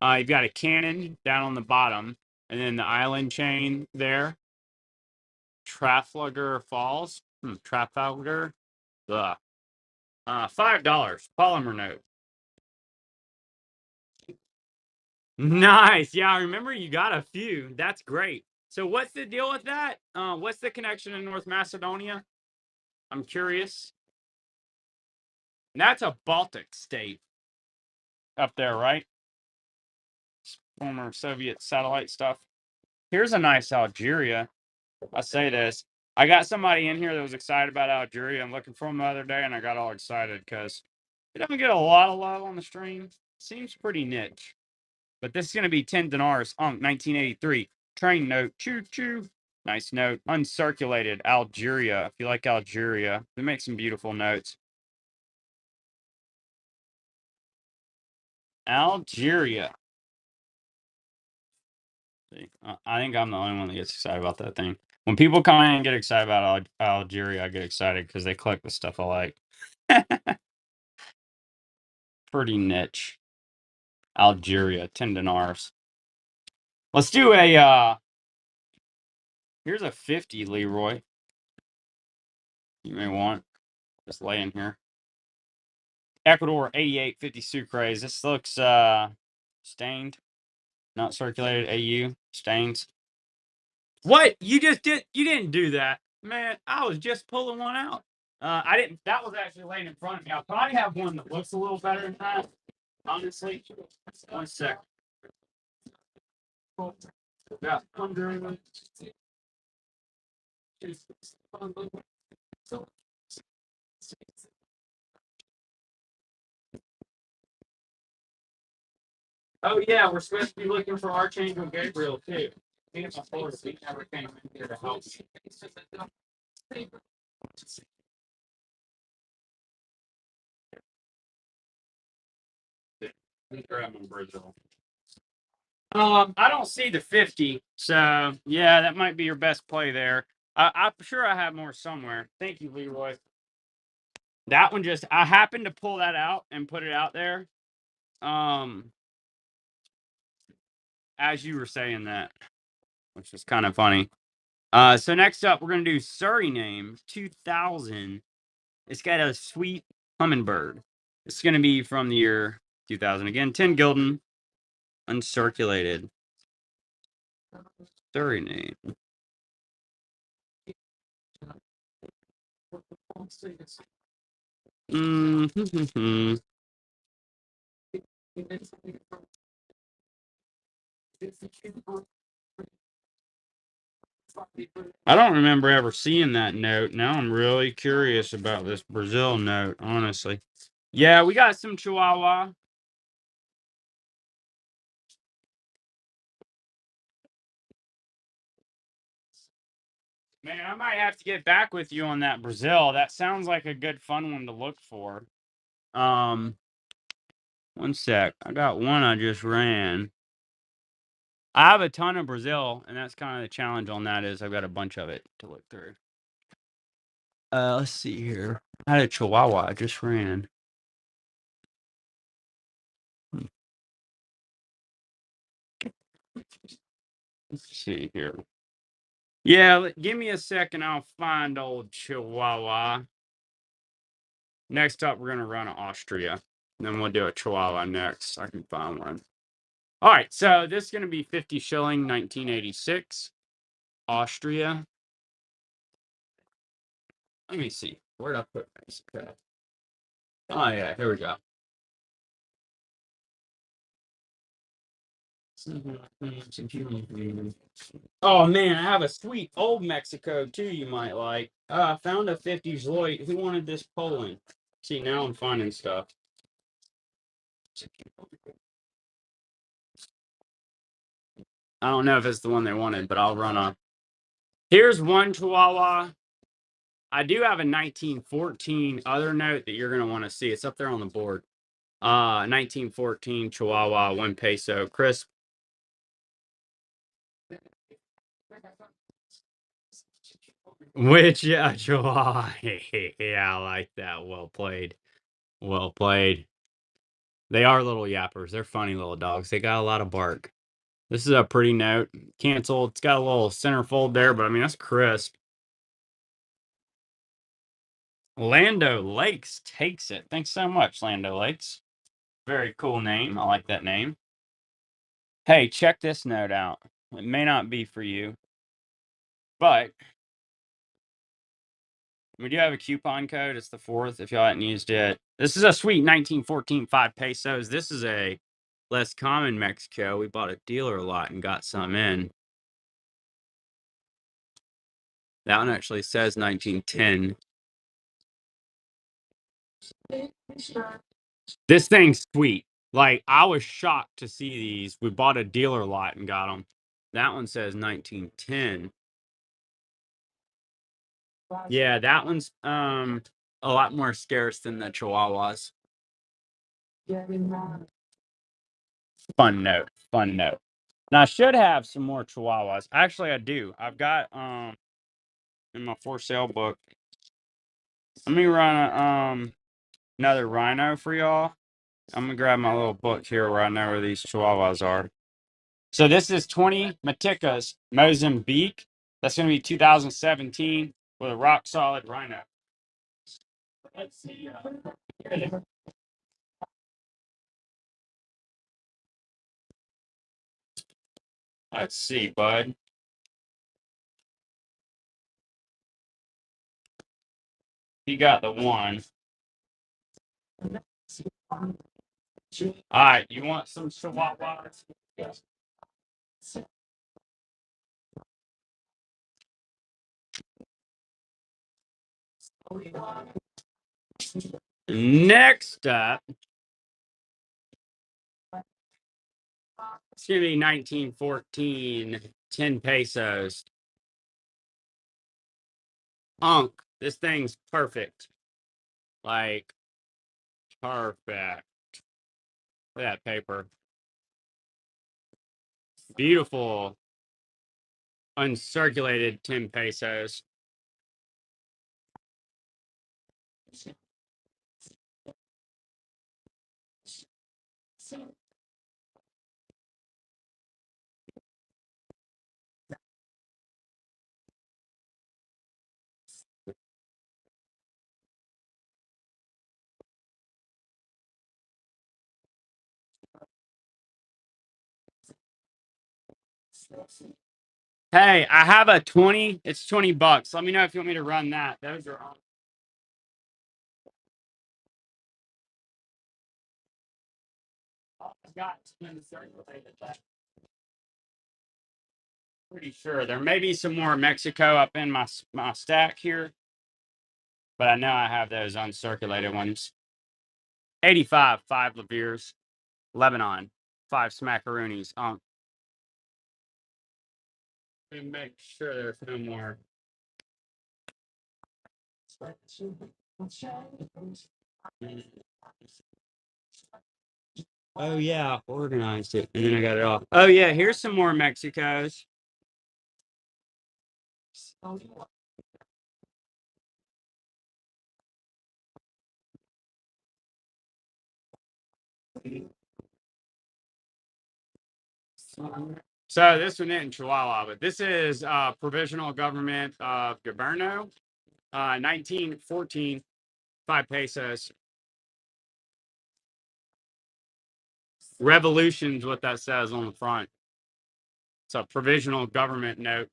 [SPEAKER 1] You've got a cannon down on the bottom, and then the island chain there. Trafalgar Falls. Trafalgar. Ugh. $5 polymer note. Nice. Yeah, I remember you got a few. That's great. So what's the deal with that? What's the connection in North Macedonia? I'm curious. And that's a Baltic state up there, right? Former Soviet satellite stuff. Here's a nice Algeria. I say this. I got somebody in here that was excited about Algeria. I'm looking for them the other day, and I got all excited because it doesn't get a lot of love on the stream. Seems pretty niche. But this is going to be 10 dinars, 1983. Train note, choo choo. Nice note. Uncirculated, Algeria. If you like Algeria, they make some beautiful notes. Algeria. I think I'm the only one that gets excited about that thing. When people come in and get excited about Algeria, I get excited because they collect the stuff I like. Pretty niche. Algeria, 10 dinars. Let's do a, here's a 50, Leroy. You may want. Just laying here. Ecuador, 88, 50 Sucres. This looks, stained. Not circulated, AU. Stains. What? You didn't do that. Man, I was just pulling one out. I didn't, that was actually laying in front of me. I'll probably have one that looks a little better than that, honestly. 1 sec. Yeah. Oh yeah, we're supposed to be looking for Archangel Gabriel too. Me and my folks, we never came in here to help. Grab my Brazil. I don't see the 50, so yeah, that might be your best play there. I'm sure I have more somewhere. Thank you, Leroy. That one just I happened to pull that out and put it out there. Um, as you were saying that, which is kind of funny. So next up, we're gonna do Suriname 2000. It's got a sweet hummingbird. It's gonna be from the year 2000 again. 10 gulden, uncirculated. Suriname. Mm-hmm. I don't remember ever seeing that note. Now I'm really curious about this Brazil note, honestly. Yeah, we got some Chihuahua. Man, I might have to get back with you on that Brazil. That sounds like a good fun one to look for. Um, 1 sec. I got one I just ran. I have a ton of Brazil, and that's kind of the challenge on that is I've got a bunch of it to look through. Let's see here. I had a Chihuahua I just ran. Let's see here. Yeah, give me a second. I'll find old Chihuahua. Next up, we're gonna run Austria. Then we'll do a Chihuahua next. I can find one. All right, so this is gonna be 50 shilling, 1986, Austria. Let me see. Where'd I put Mexico? Oh yeah, here we go. Oh man, I have a sweet old Mexico too. You might like. I found a 50s Lloyd. Who wanted this Poland? See, now I'm finding stuff. I don't know if it's the one they wanted, but I'll run a. Here's one Chihuahua. I do have a 1914 other note that you're gonna want to see. It's up there on the board. 1914 Chihuahua, 1 peso, crisp. Which Chihuahua? Yeah, I like that. Well played. Well played. They are little yappers. They're funny little dogs. They got a lot of bark. This is a pretty note. Cancel. It's got a little centerfold there, but I mean that's crisp. Lando Lakes takes it. Thanks so much, Lando Lakes. Very cool name. I like that name. Hey, check this note out. It may not be for you, but we do have a coupon code. It's the 4th if y'all hadn't used it. This is a sweet 1914 5 pesos. This is a less common Mexico. We bought a dealer lot and got some in. That one actually says 1910. This thing's sweet. Like, I was shocked to see these. We bought a dealer lot and got them. That one says 1910. Yeah, that one's a lot more scarce than the Chihuahuas. Fun note. Fun note. Now I should have some more Chihuahuas. Actually, I do. I've got in my for sale book. Let me run a another rhino for y'all. I'm gonna grab my little book here where I know where these chihuahuas are. So this is 20 Maticas Mozambique. That's gonna be 2017 with a rock solid rhino. Let's see. Let's see, bud. He got the one. All right, you want some chihuahuas? Next up, it's gonna be 1914, 10 pesos. This thing's perfect. Like, perfect. Look at that paper. Beautiful, uncirculated 10 pesos. Hey, I have a 20. It's 20 bucks. Let me know if you want me to run that. Those are on. I've got uncirculated. Pretty sure there may be some more Mexico up in my stack here, but I know I have those uncirculated ones. 85, 5 Leviers, Lebanon, 5 Smackaroonies. Let me make sure there's no more. Oh yeah, organized it, and then I got it off. Oh yeah, here's some more Mexicos. So this one isn't Chihuahua, but this is provisional government of Governo, 1914, 5 pesos. Revolution's what that says on the front. It's a provisional government note.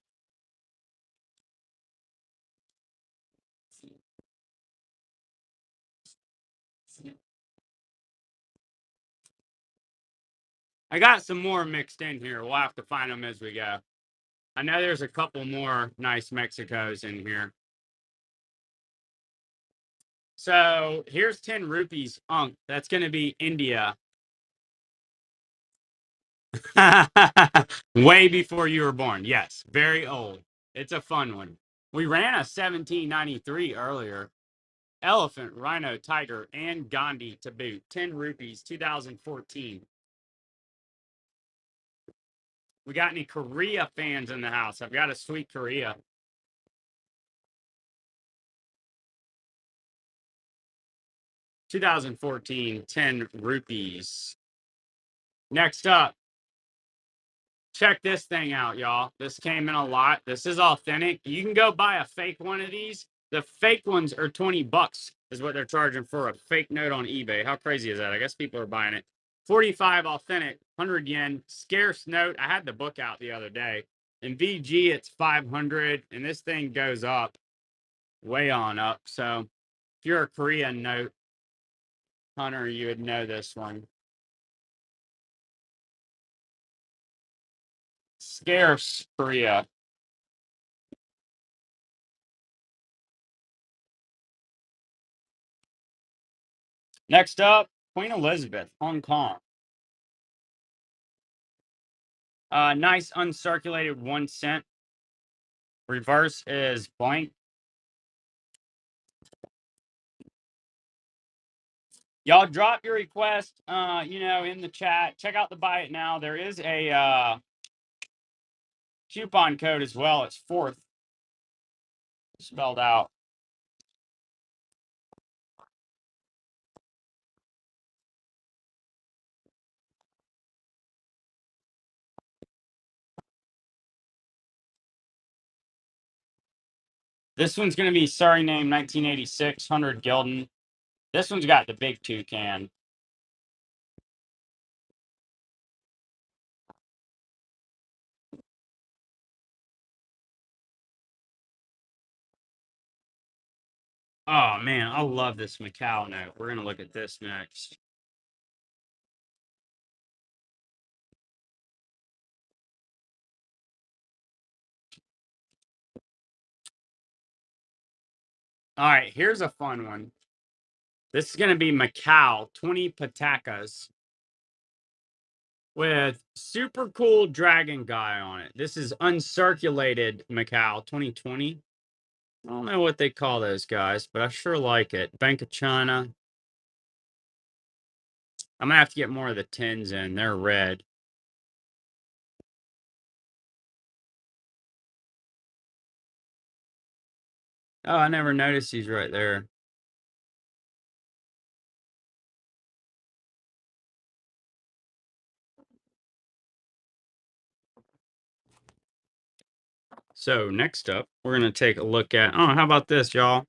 [SPEAKER 1] I got some more mixed in here. We'll have to find them as we go. I know there's a couple more nice Mexicos in here. So here's 10 rupees. That's going to be India. Way before you were born. Yes, very old. It's a fun one. We ran a 1793 earlier. Elephant, rhino, tiger, and Gandhi to boot. 10 rupees, 2014. We got any Korea fans in the house? I've got a sweet Korea. 2014, 10 rupees. Next up, check this thing out, y'all. This came in a lot. This is authentic. You can go buy a fake one of these. The fake ones are 20 bucks is what they're charging for a fake note on eBay. How crazy is that? I guess people are buying it. 45 authentic, 100 yen, scarce note. I had the book out the other day. In VG, it's 500, and this thing goes up, way on up. So if you're a Korean note hunter, you would know this one. Scarce Korea. Next up, Queen Elizabeth, Hong Kong. Nice uncirculated 1 cent. Reverse is blank. Y'all drop your request, in the chat. Check out the buy it now. There is a coupon code as well. It's fourth spelled out. This one's going to be Suriname 1986, 100 Gilden. This one's got the big toucan. Oh, man, I love this Macau note. We're going to look at this next. All right, here's a fun one. This is going to be Macau, 20 Patakas with super cool dragon guy on it. This is uncirculated Macau, 2020. I don't know what they call those guys, but I sure like it. Bank of China. I'm going to have to get more of the 10s in. They're red. Oh, I never noticed he's right there. So next up, we're going to take a look at, oh, how about this, y'all?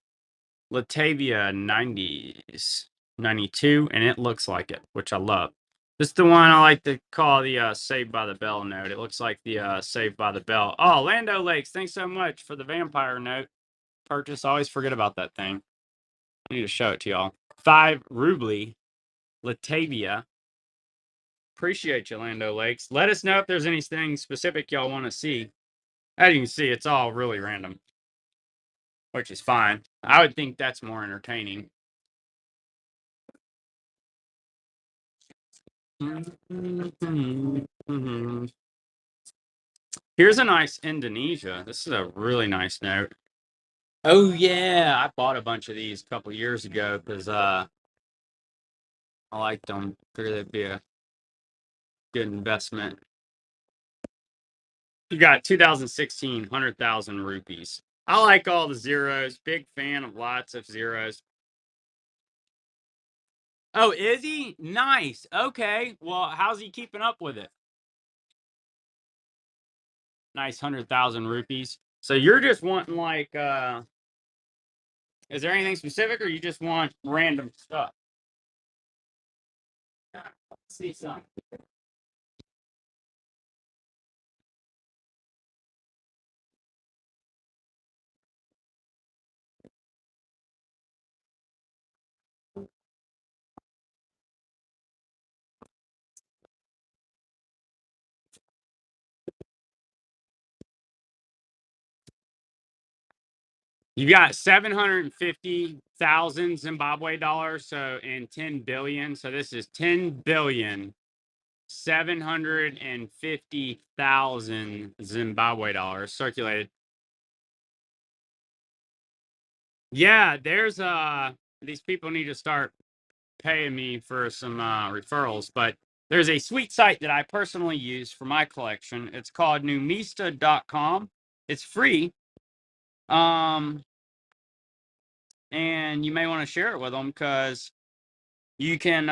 [SPEAKER 1] Latavia 90s, 92, and it looks like it, which I love. This is the one I like to call the Saved by the Bell note. It looks like the Saved by the Bell. Oh, Lando Lakes, thanks so much for the vampire note purchase. I always forget about that thing. I need to show it to y'all. 5 Rubly, Latavia. Appreciate you, Lando Lakes. Let us know if there's anything specific y'all want to see. As you can see, it's all really random, which is fine. I would think that's more entertaining. Here's a nice Indonesia. This is a really nice note. Oh yeah, I bought a bunch of these a couple years ago because I liked them. Figured they'd be a good investment. You got 2016, 100,000 rupees. I like all the zeros. Big fan of lots of zeros. Oh, is he? Nice. Okay. Well, how's he keeping up with it? Nice 100,000 rupees. So you're just wanting like is there anything specific or you just want random stuff? Let's see some. You got 750,000 Zimbabwe dollars, so in 10 billion. So this is 10 billion 750,000 Zimbabwe dollars circulated. Yeah, there's these people need to start paying me for some referrals, but there's a sweet site that I personally use for my collection. It's called numista.com. It's free. And you may want to share it with them because you can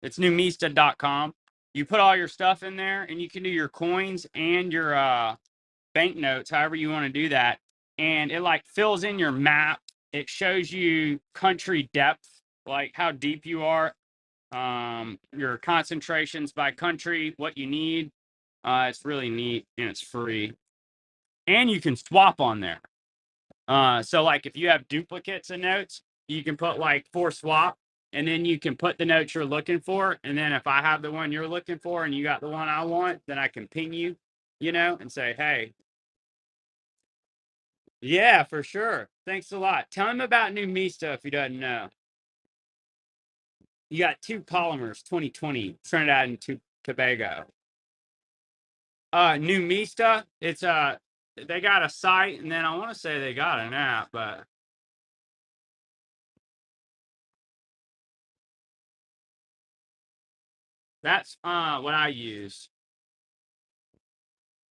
[SPEAKER 1] it's numista.com. You put all your stuff in there and you can do your coins and your banknotes, however you want to do that. And it like fills in your map. It shows you country depth, like how deep you are, your concentrations by country, what you need. It's really neat and it's free. And you can swap on there. So like if you have duplicates of notes, you can put like for swap, and then you can put the notes you're looking for. And then if I have the one you're looking for and you got the one I want, then I can ping you, and say, hey, yeah, for sure. Thanks a lot. Tell him about New Mista if he doesn't know. You got 2 polymers, 2020, Trinidad and Tobago. New Mista, it's they got a site, and then I want to say they got an app, but that's what I use.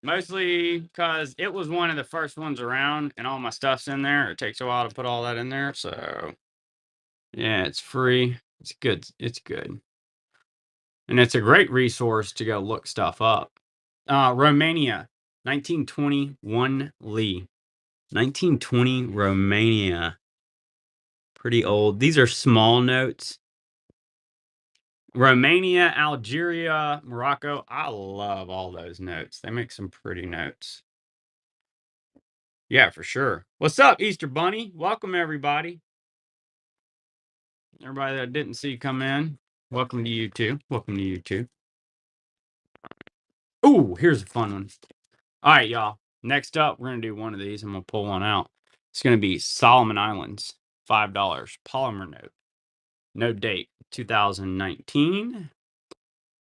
[SPEAKER 1] Mostly because it was one of the first ones around and all my stuff's in there. It takes a while to put all that in there. So, yeah, it's free. It's good. It's good. And it's a great resource to go look stuff up. Romania, 1921 Lee. 1920 Romania. Pretty old. These are small notes. Romania, Algeria, Morocco. I love all those notes. They make some pretty notes. Yeah, for sure. What's up, Easter Bunny? Welcome, everybody. Everybody that didn't see come in. Welcome to you too. Welcome to you too. Ooh, here's a fun one. All right, y'all. Next up, we're gonna do one of these. I'm gonna pull one out. It's gonna be Solomon Islands, $5 polymer note. No date, 2019.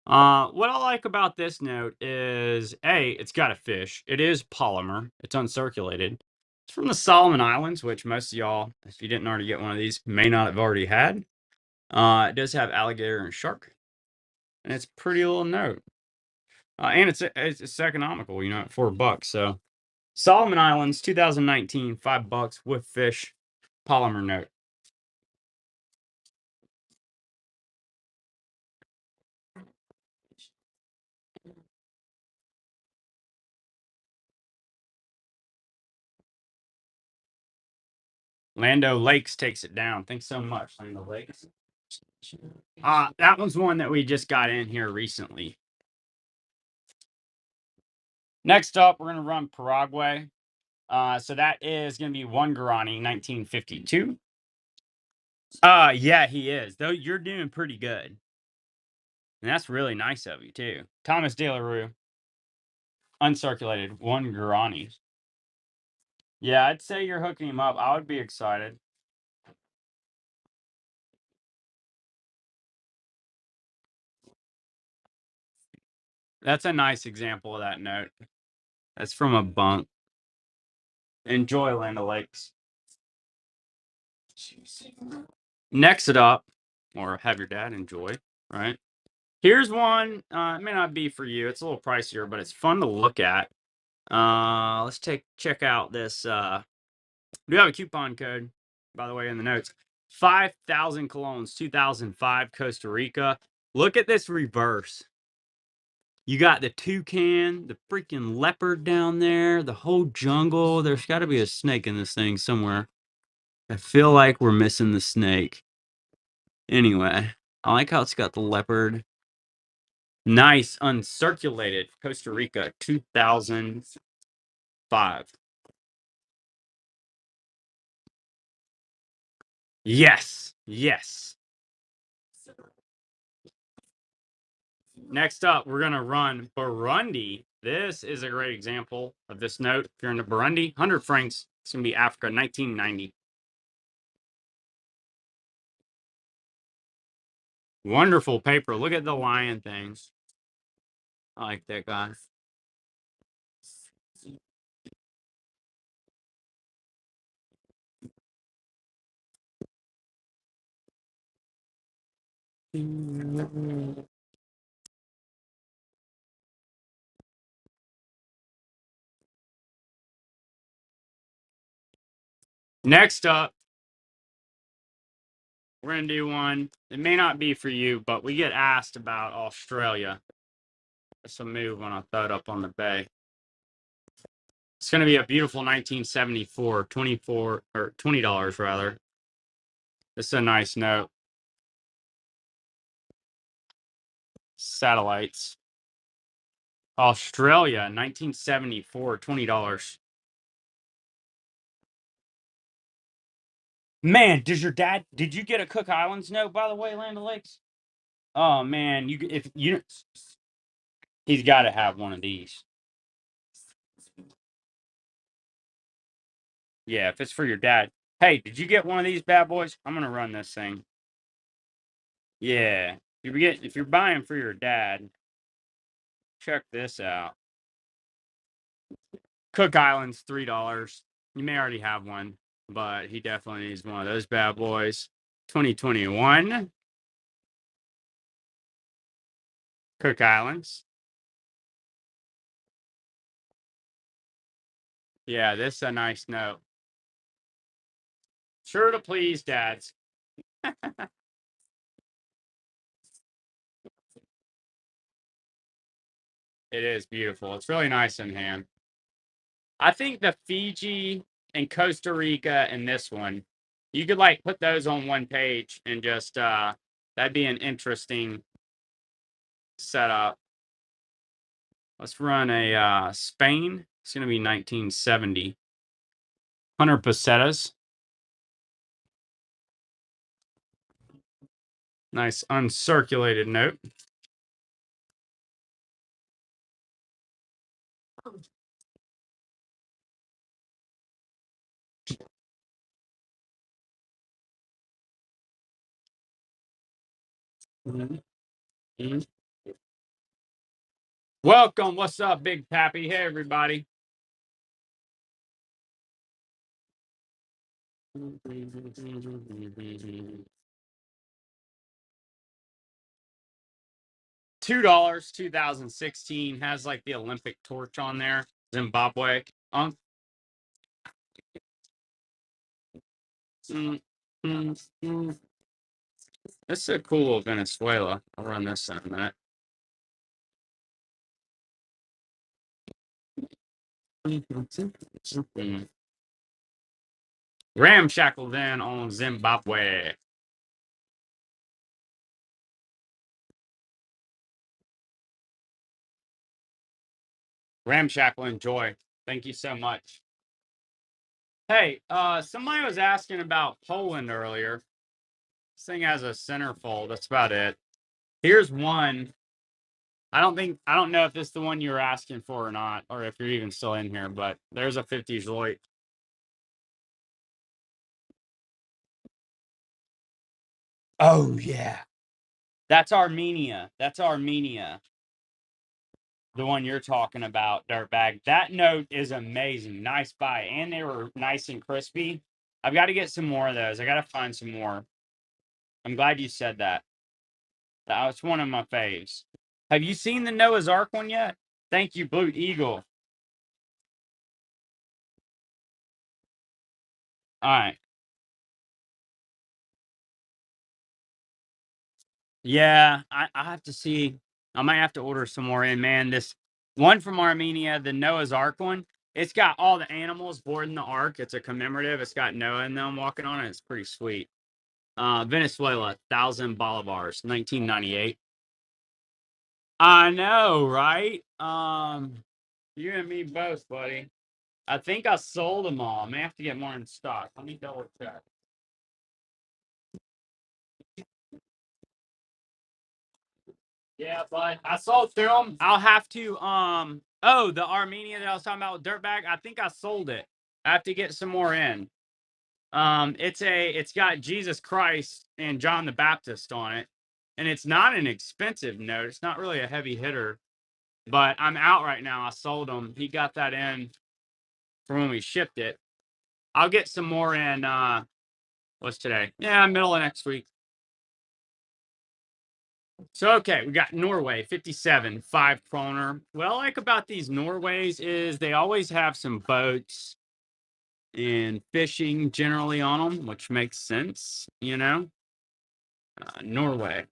[SPEAKER 1] What I like about this note is it's got a fish. It is polymer. It's uncirculated. It's from the Solomon Islands, which most of y'all, if you didn't already get one of these, may not have already had. It does have alligator and shark, and it's a pretty little note. And it's economical, at $4. So Solomon Islands, 2019, $5 with fish, polymer note. Lando Lakes takes it down. Thanks so much, Lando Lakes. That was one that we just got in here recently. Next up, we're going to run Paraguay. So that is going to be one Guarani, 1952. Yeah, he is. Though you're doing pretty good. And that's really nice of you, too. Thomas De La Rue, uncirculated, one Guarani. Yeah, I'd say you're hooking him up. I would be excited. That's a nice example of that note. That's from a bunk. Enjoy Land Lakes. Next it up, or have your dad enjoy, right? Here's one. It may not be for you. It's a little pricier, but it's fun to look at. Let's check out this. We have a coupon code, by the way, in the notes. 5,000 colones, 2005, Costa Rica. Look at this reverse. You got the toucan, the freaking leopard down there, the whole jungle. There's got to be a snake in this thing somewhere. I feel like we're missing the snake. Anyway, I like how it's got the leopard. Nice, uncirculated, Costa Rica, 2005. Yes, yes. Next up, we're going to run Burundi. This is a great example of this note. If you're into Burundi, 100 francs. It's going to be Africa, 1990. Wonderful paper. Look at the lion things. I like that guy. Next up, we're going to do one. It may not be for you, but we get asked about Australia. It's a move when I throw it up on the bay. It's going to be a beautiful 1974, 24 or $20 rather. It's a nice note. Satellites. Australia, 1974, $20. Man, did you get a Cook Islands note, by the way, Land O'Lakes? Oh man, he's got to have one of these. Yeah, if it's for your dad. Hey, did you get one of these bad boys? I'm gonna run this thing. Yeah, if you're buying for your dad, check this out. Cook Islands, $3. You may already have one, but he definitely needs one of those bad boys. 2021. Cook Islands. Yeah, this is a nice note. Sure to please, dads. It is beautiful. It's really nice in hand. I think the Fiji and Costa Rica and this one. You could like put those on one page and just that'd be an interesting setup. Let's run a Spain. It's gonna be 1970. 100 pesetas. Nice uncirculated note. Mhm. Mhm. Welcome. What's up, Big Pappy? Hey, everybody. $2, 2016 has like the Olympic torch on there. Zimbabwe. Mm, mm, mm. This is a cool Venezuela. I'll run this in a minute. Ramshackle then on Zimbabwe. Ramshackle, enjoy. Thank you so much. Hey, somebody was asking about Poland earlier. This thing has a centerfold. That's about it. Here's one. I don't know if this is the one you were asking for or not, or if you're even still in here, but there's a 50s Lloyd. Oh yeah. That's Armenia. That's Armenia. The one you're talking about, Dirtbag. That note is amazing. Nice buy. And they were nice and crispy. I've got to get some more of those. I got to find some more. I'm glad you said that. That was one of my faves. Have you seen the Noah's Ark one yet? Thank you, Blue Eagle. All right. Yeah, I have to see. I might have to order some more in, man. This one from Armenia, the Noah's Ark one, it's got all the animals boarding the ark. It's a commemorative. It's got Noah and them walking on it. It's pretty sweet. Venezuela, 1,000 bolivars, 1998. I know, right? You and me both, buddy. I think I sold them all. I may have to get more in stock. Let me double check. Yeah, but I sold through them. I'll have to oh, the Armenia that I was talking about with Dirtbag, I think I sold it. I have to get some more in. It's got Jesus Christ and John the Baptist on it. And it's not an expensive note. It's not really a heavy hitter. But I'm out right now. I sold them. He got that in from when we shipped it. I'll get some more in what's today? Yeah, middle of next week. So okay, we got Norway 57 5 kroner. What I like about these Norways is they always have some boats and fishing generally on them, which makes sense, you know. Norway.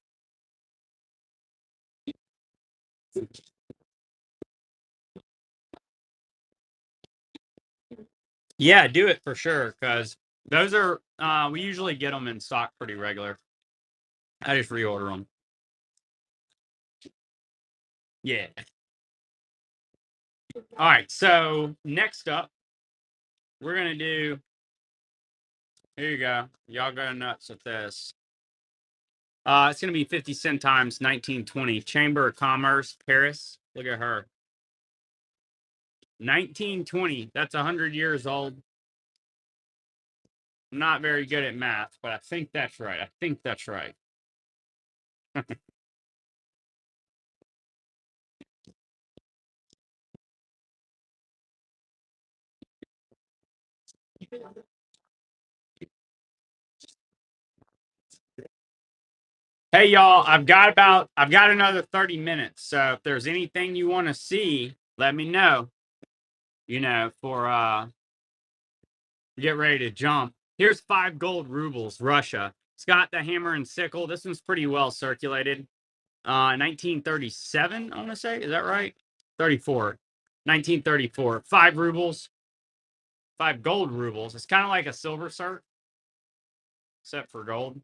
[SPEAKER 1] Yeah, do it for sure because those are we usually get them in stock pretty regular. I just reorder them. Yeah. All right. So next up, we're gonna do. Here you go. Y'all go nuts with this. It's gonna be 50 cent times 1920. Chamber of Commerce, Paris. Look at her. 1920. That's 100 years old. I'm not very good at math, but I think that's right. I think that's right. Hey y'all, I've got another 30 minutes. So if there's anything you want to see, let me know. You know, for get ready to jump. Here's 5 gold rubles, Russia. It's got the hammer and sickle. This one's pretty well circulated. 1937, I want to say. Is that right? 34. 1934. 5 rubles. 5 gold rubles. It's kind of like a silver cert, except for gold.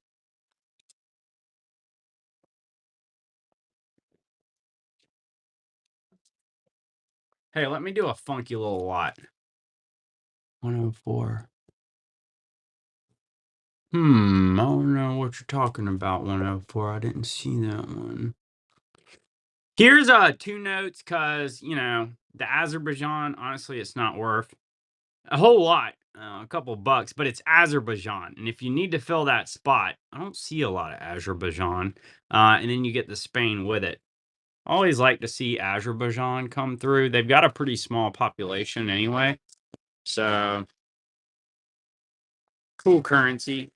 [SPEAKER 1] Hey, let me do a funky little lot. 104. I don't know what you're talking about, 104. I didn't see that one. Here's 2 notes because, the Azerbaijan, honestly, it's not worth a whole lot, a couple bucks, but it's Azerbaijan. And if you need to fill that spot, I don't see a lot of Azerbaijan. And then you get the Spain with it. I always like to see Azerbaijan come through. They've got a pretty small population anyway. So, cool currency.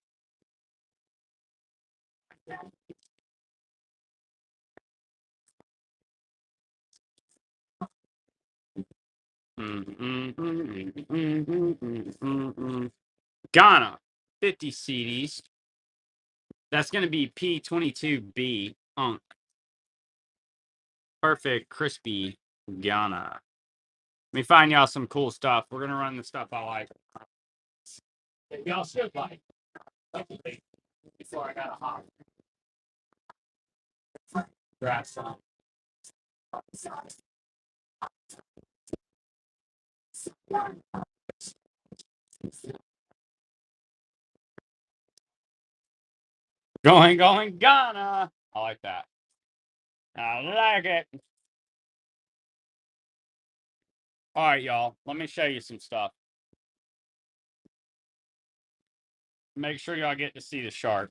[SPEAKER 1] Ghana, 50 CDs. That's going to be P22B. Perfect, crispy Ghana. Let me find y'all some cool stuff. We're going to run the stuff I like. Y'all should like. Before I got a hot. Grass on. Going, Ghana. I like that. I like it. All right, y'all. Let me show you some stuff. Make sure y'all get to see the shark.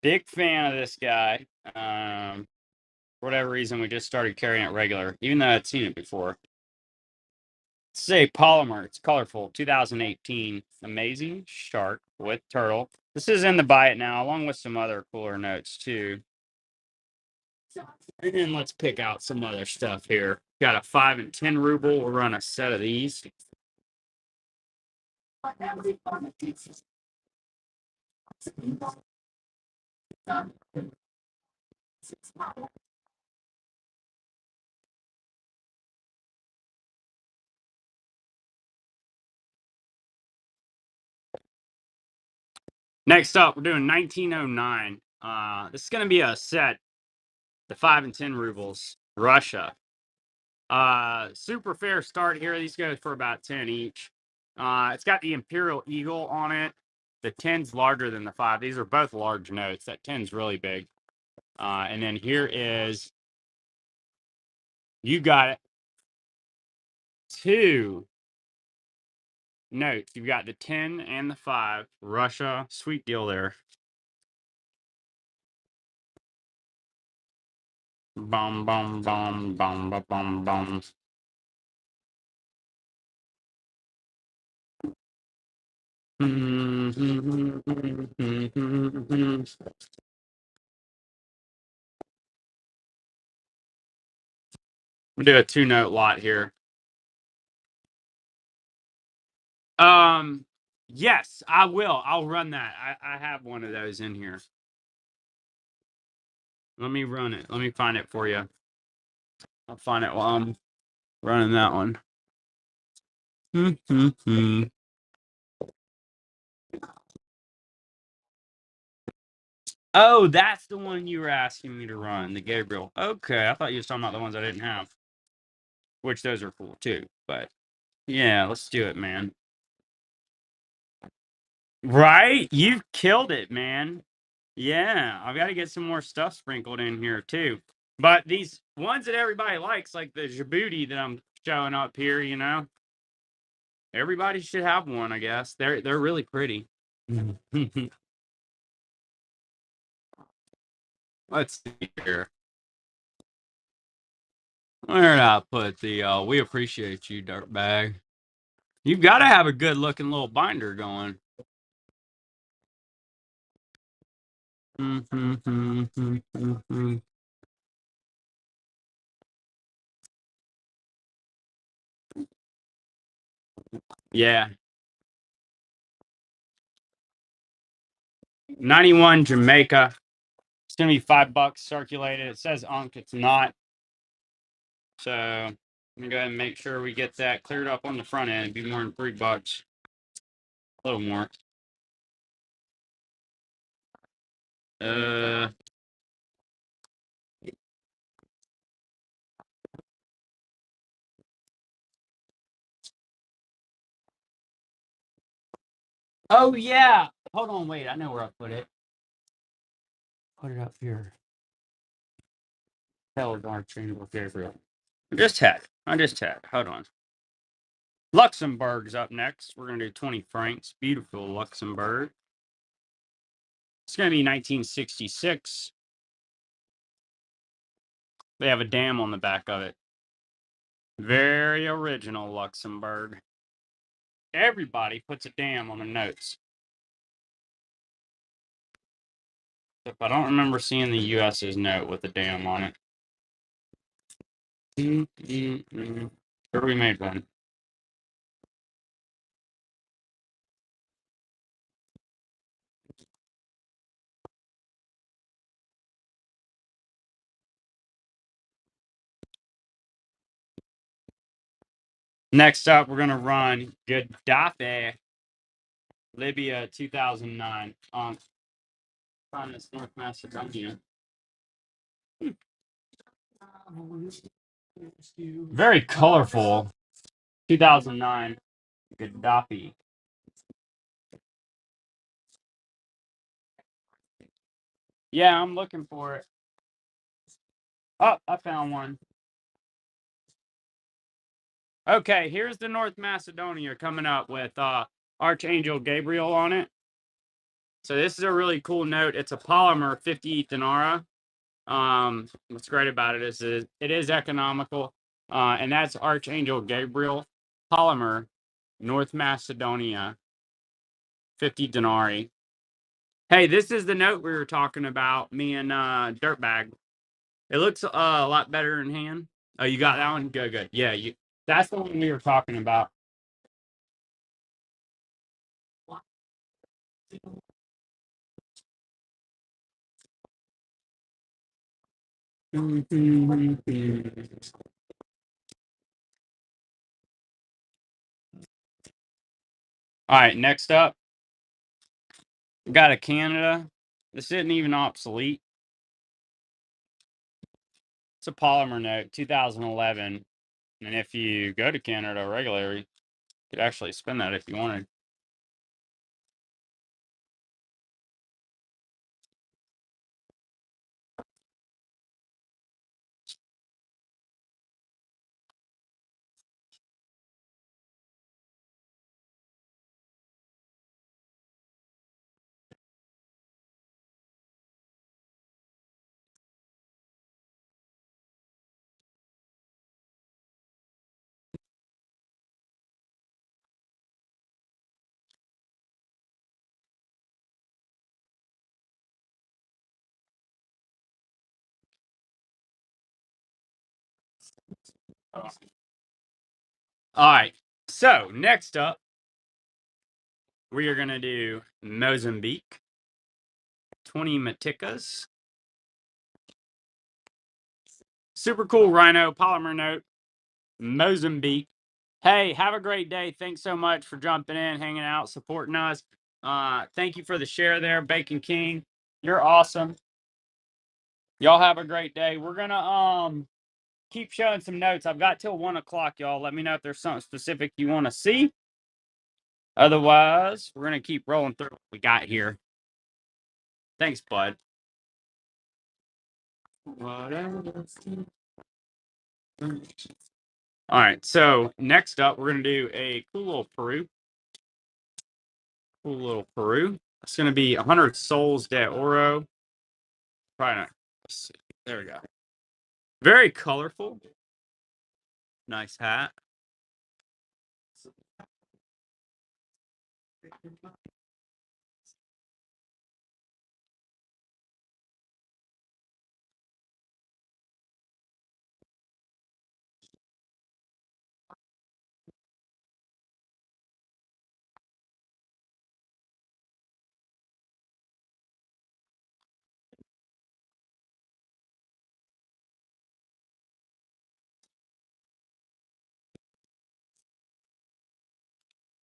[SPEAKER 1] Big fan of this guy. For whatever reason, we just started carrying it regular, even though I'd seen it before. It's a polymer. It's colorful. 2018. Amazing shark with turtle. This is in the buy it now, along with some other cooler notes too. And then let's pick out some other stuff here. Got a 5 and 10 ruble. We'll run a set of these. Next up, we're doing 1909. This is going to be a set, the 5 and 10 rubles, Russia. Super fair start here. These go for about 10 each. It's got the Imperial Eagle on it. The 10's larger than the 5. These are both large notes. That 10's really big. And then here is, you got it, 2 notes. You've got the 10 and the 5. Russia, sweet deal there. Bum, bum, bum, bum, bum, bum, bum. We'll do a 2-note lot here. Yes, I will. I'll run that. I have one of those in here. Let me run it. Let me find it for you. I'll find it while I'm running that one. Oh, that's the one you were asking me to run, the Gabriel. Okay, I thought you were talking about the ones I didn't have. Which those are cool too, but yeah, let's do it, man. Right? You've killed it, man. Yeah, I've got to get some more stuff sprinkled in here too. But these ones that everybody likes, like the Djibouti that I'm showing up here, everybody should have one, I guess. They're really pretty. Let's see here. Where did I put the we appreciate you, dirtbag. You've got to have a good looking little binder going. Yeah. 91 Jamaica. It's gonna be $5 circulated. It says Unk, it's not. So Let me go ahead and make sure we get that cleared up on the front end. It'd be more than $3. A little more. Uh, oh yeah. Hold on, wait. I know where I put it. Put it up here. Hell, darn changeable Gabriel. I just had. Hold on. Luxembourg's up next. We're gonna do 20 francs. Beautiful Luxembourg. It's gonna be 1966. They have a dam on the back of it. Very original Luxembourg. Everybody puts a dam on the notes. If I don't remember seeing the US's note with a dam on it. Sure, we made one. Next up, we're gonna run Gaddafi, Libya 2009 on this North Macedonia. Very colorful. 2009 Gaddafi. Yeah, I'm looking for it. Oh, I found one. Okay, here's the North Macedonia coming up with Archangel Gabriel on it. So this is a really cool note. It's a polymer 50 Thenara. What's great about it is economical. And that's Archangel Gabriel polymer, North Macedonia, 50 denarii. Hey, this is the note we were talking about, me and Dirtbag. It looks a lot better in hand. Oh, you got that one? Good, good. Yeah, that's the one we were talking about. All right, next up, we got a Canada. This isn't even obsolete. It's a polymer note, 2011. And if you go to Canada regularly, you could actually spend that if you wanted. All right. So next up, we are going to do Mozambique, 20 Maticas. Super cool rhino polymer note, Mozambique. Hey, have a great day. Thanks so much for jumping in, hanging out, supporting us. Thank you for the share there, Bacon King. You're awesome. Y'all have a great day. We're gonna keep showing some notes. I've got till 1 o'clock, y'all. Let me know if there's something specific you want to see. Otherwise, we're gonna keep rolling through what we got here. Thanks, bud. Whatever. All right, so next up, we're gonna do a cool little Peru. Cool little Peru. It's gonna be 100 Sols de Oro. Probably not. Let's see. There we go. Very colorful. Nice hat.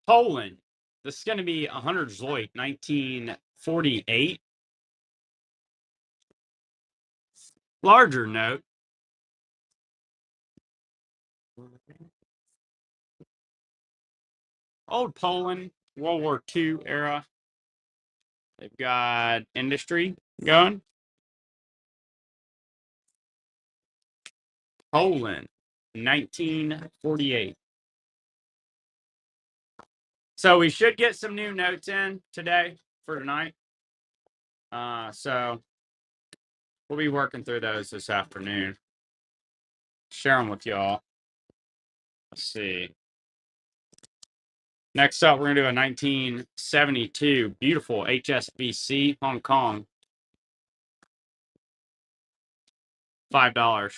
[SPEAKER 1] Poland. This is going to be 100 Zloty, 1948. Larger note. Old Poland, World War II era. They've got industry going. Poland, 1948. So we should get some new notes in today for tonight. So we'll be working through those this afternoon. Share them with y'all. Let's see. Next up, we're going to do a 1972 beautiful HSBC Hong Kong. $5.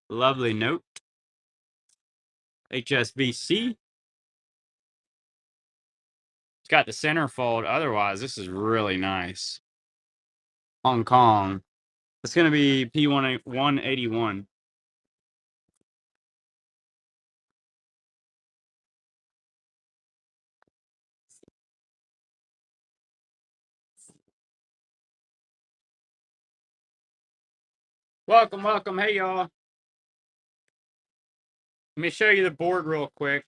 [SPEAKER 1] Lovely note. HSBC. It's got the centerfold. Otherwise, this is really nice. Hong Kong. It's going to be P181. Welcome, welcome. Hey, y'all. Let me show you the board real quick.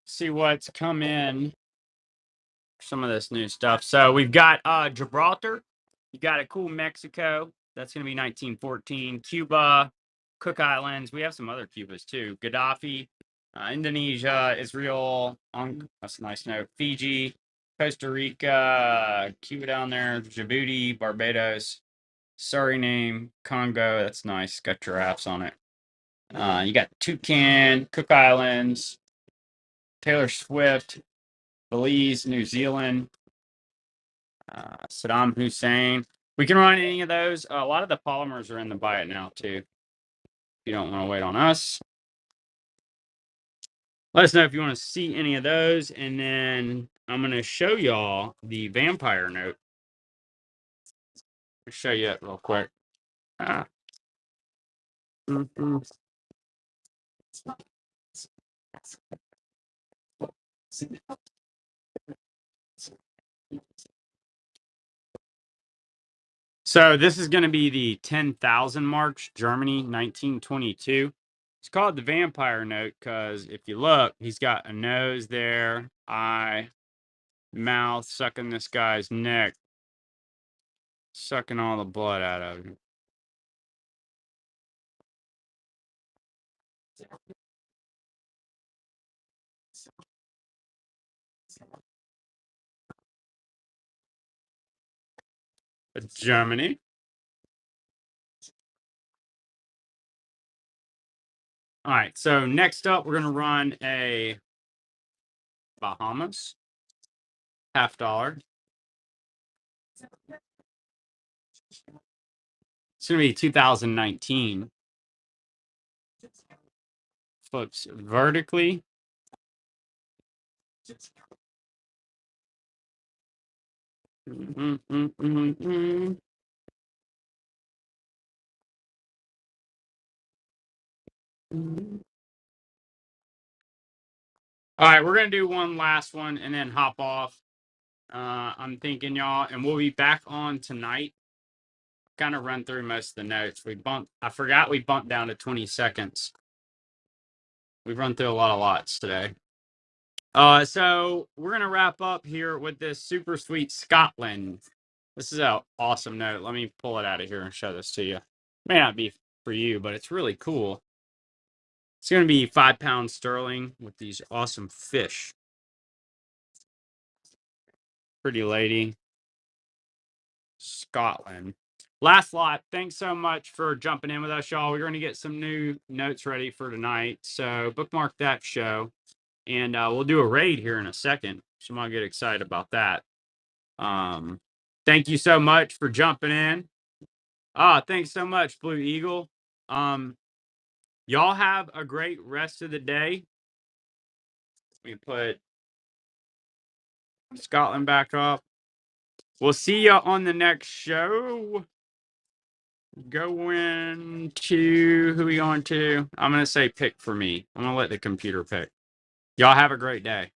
[SPEAKER 1] See what's come in. Some of this new stuff. So we've got Gibraltar. You got a cool Mexico. That's going to be 1914. Cuba, Cook Islands. We have some other Cubas too. Gaddafi, Indonesia, Israel. That's a nice note. Fiji, Costa Rica, Cuba down there, Djibouti, Barbados, Suriname, Congo. That's nice. Got giraffes on it. You got Toucan, Cook Islands, Taylor Swift, Belize, New Zealand, Saddam Hussein. We can run any of those. A lot of the polymers are in the buy it now too. If you don't want to wait on us, let us know if you want to see any of those. And then I'm going to show y'all the vampire note. I'll show you it real quick. Ah. So this is going to be the 10,000 marks, Germany, 1922. It's called the vampire note because if you look, he's got a nose there, eye, mouth, sucking this guy's neck, sucking all the blood out of him. Germany. All right, so next up, we're going to run a Bahamas, $50. It's going to be 2019. Flips vertically. All right, we're going to do one last one and then hop off. I'm thinking, y'all, and we'll be back on tonight. Kind of run through most of the notes. I forgot we bumped down to 20 seconds. We've run through a lot of lots today. So we're going to wrap up here with this super sweet Scotland. This is an awesome note. Let me pull it out of here and show this to you. May not be for you, but it's really cool. It's going to be £5 sterling with these awesome fish. Pretty lady. Scotland. Last lot. Thanks so much for jumping in with us, y'all. We're going to get some new notes ready for tonight. So bookmark that show. And we'll do a raid here in a second. So I'm get excited about that. Thank you so much for jumping in. Thanks so much, Blue Eagle. Y'all have a great rest of the day. We put Scotland back up. We'll see you on the next show. Going to who we going to? I'm gonna say pick for me. I'm gonna let the computer pick. Y'all have a great day.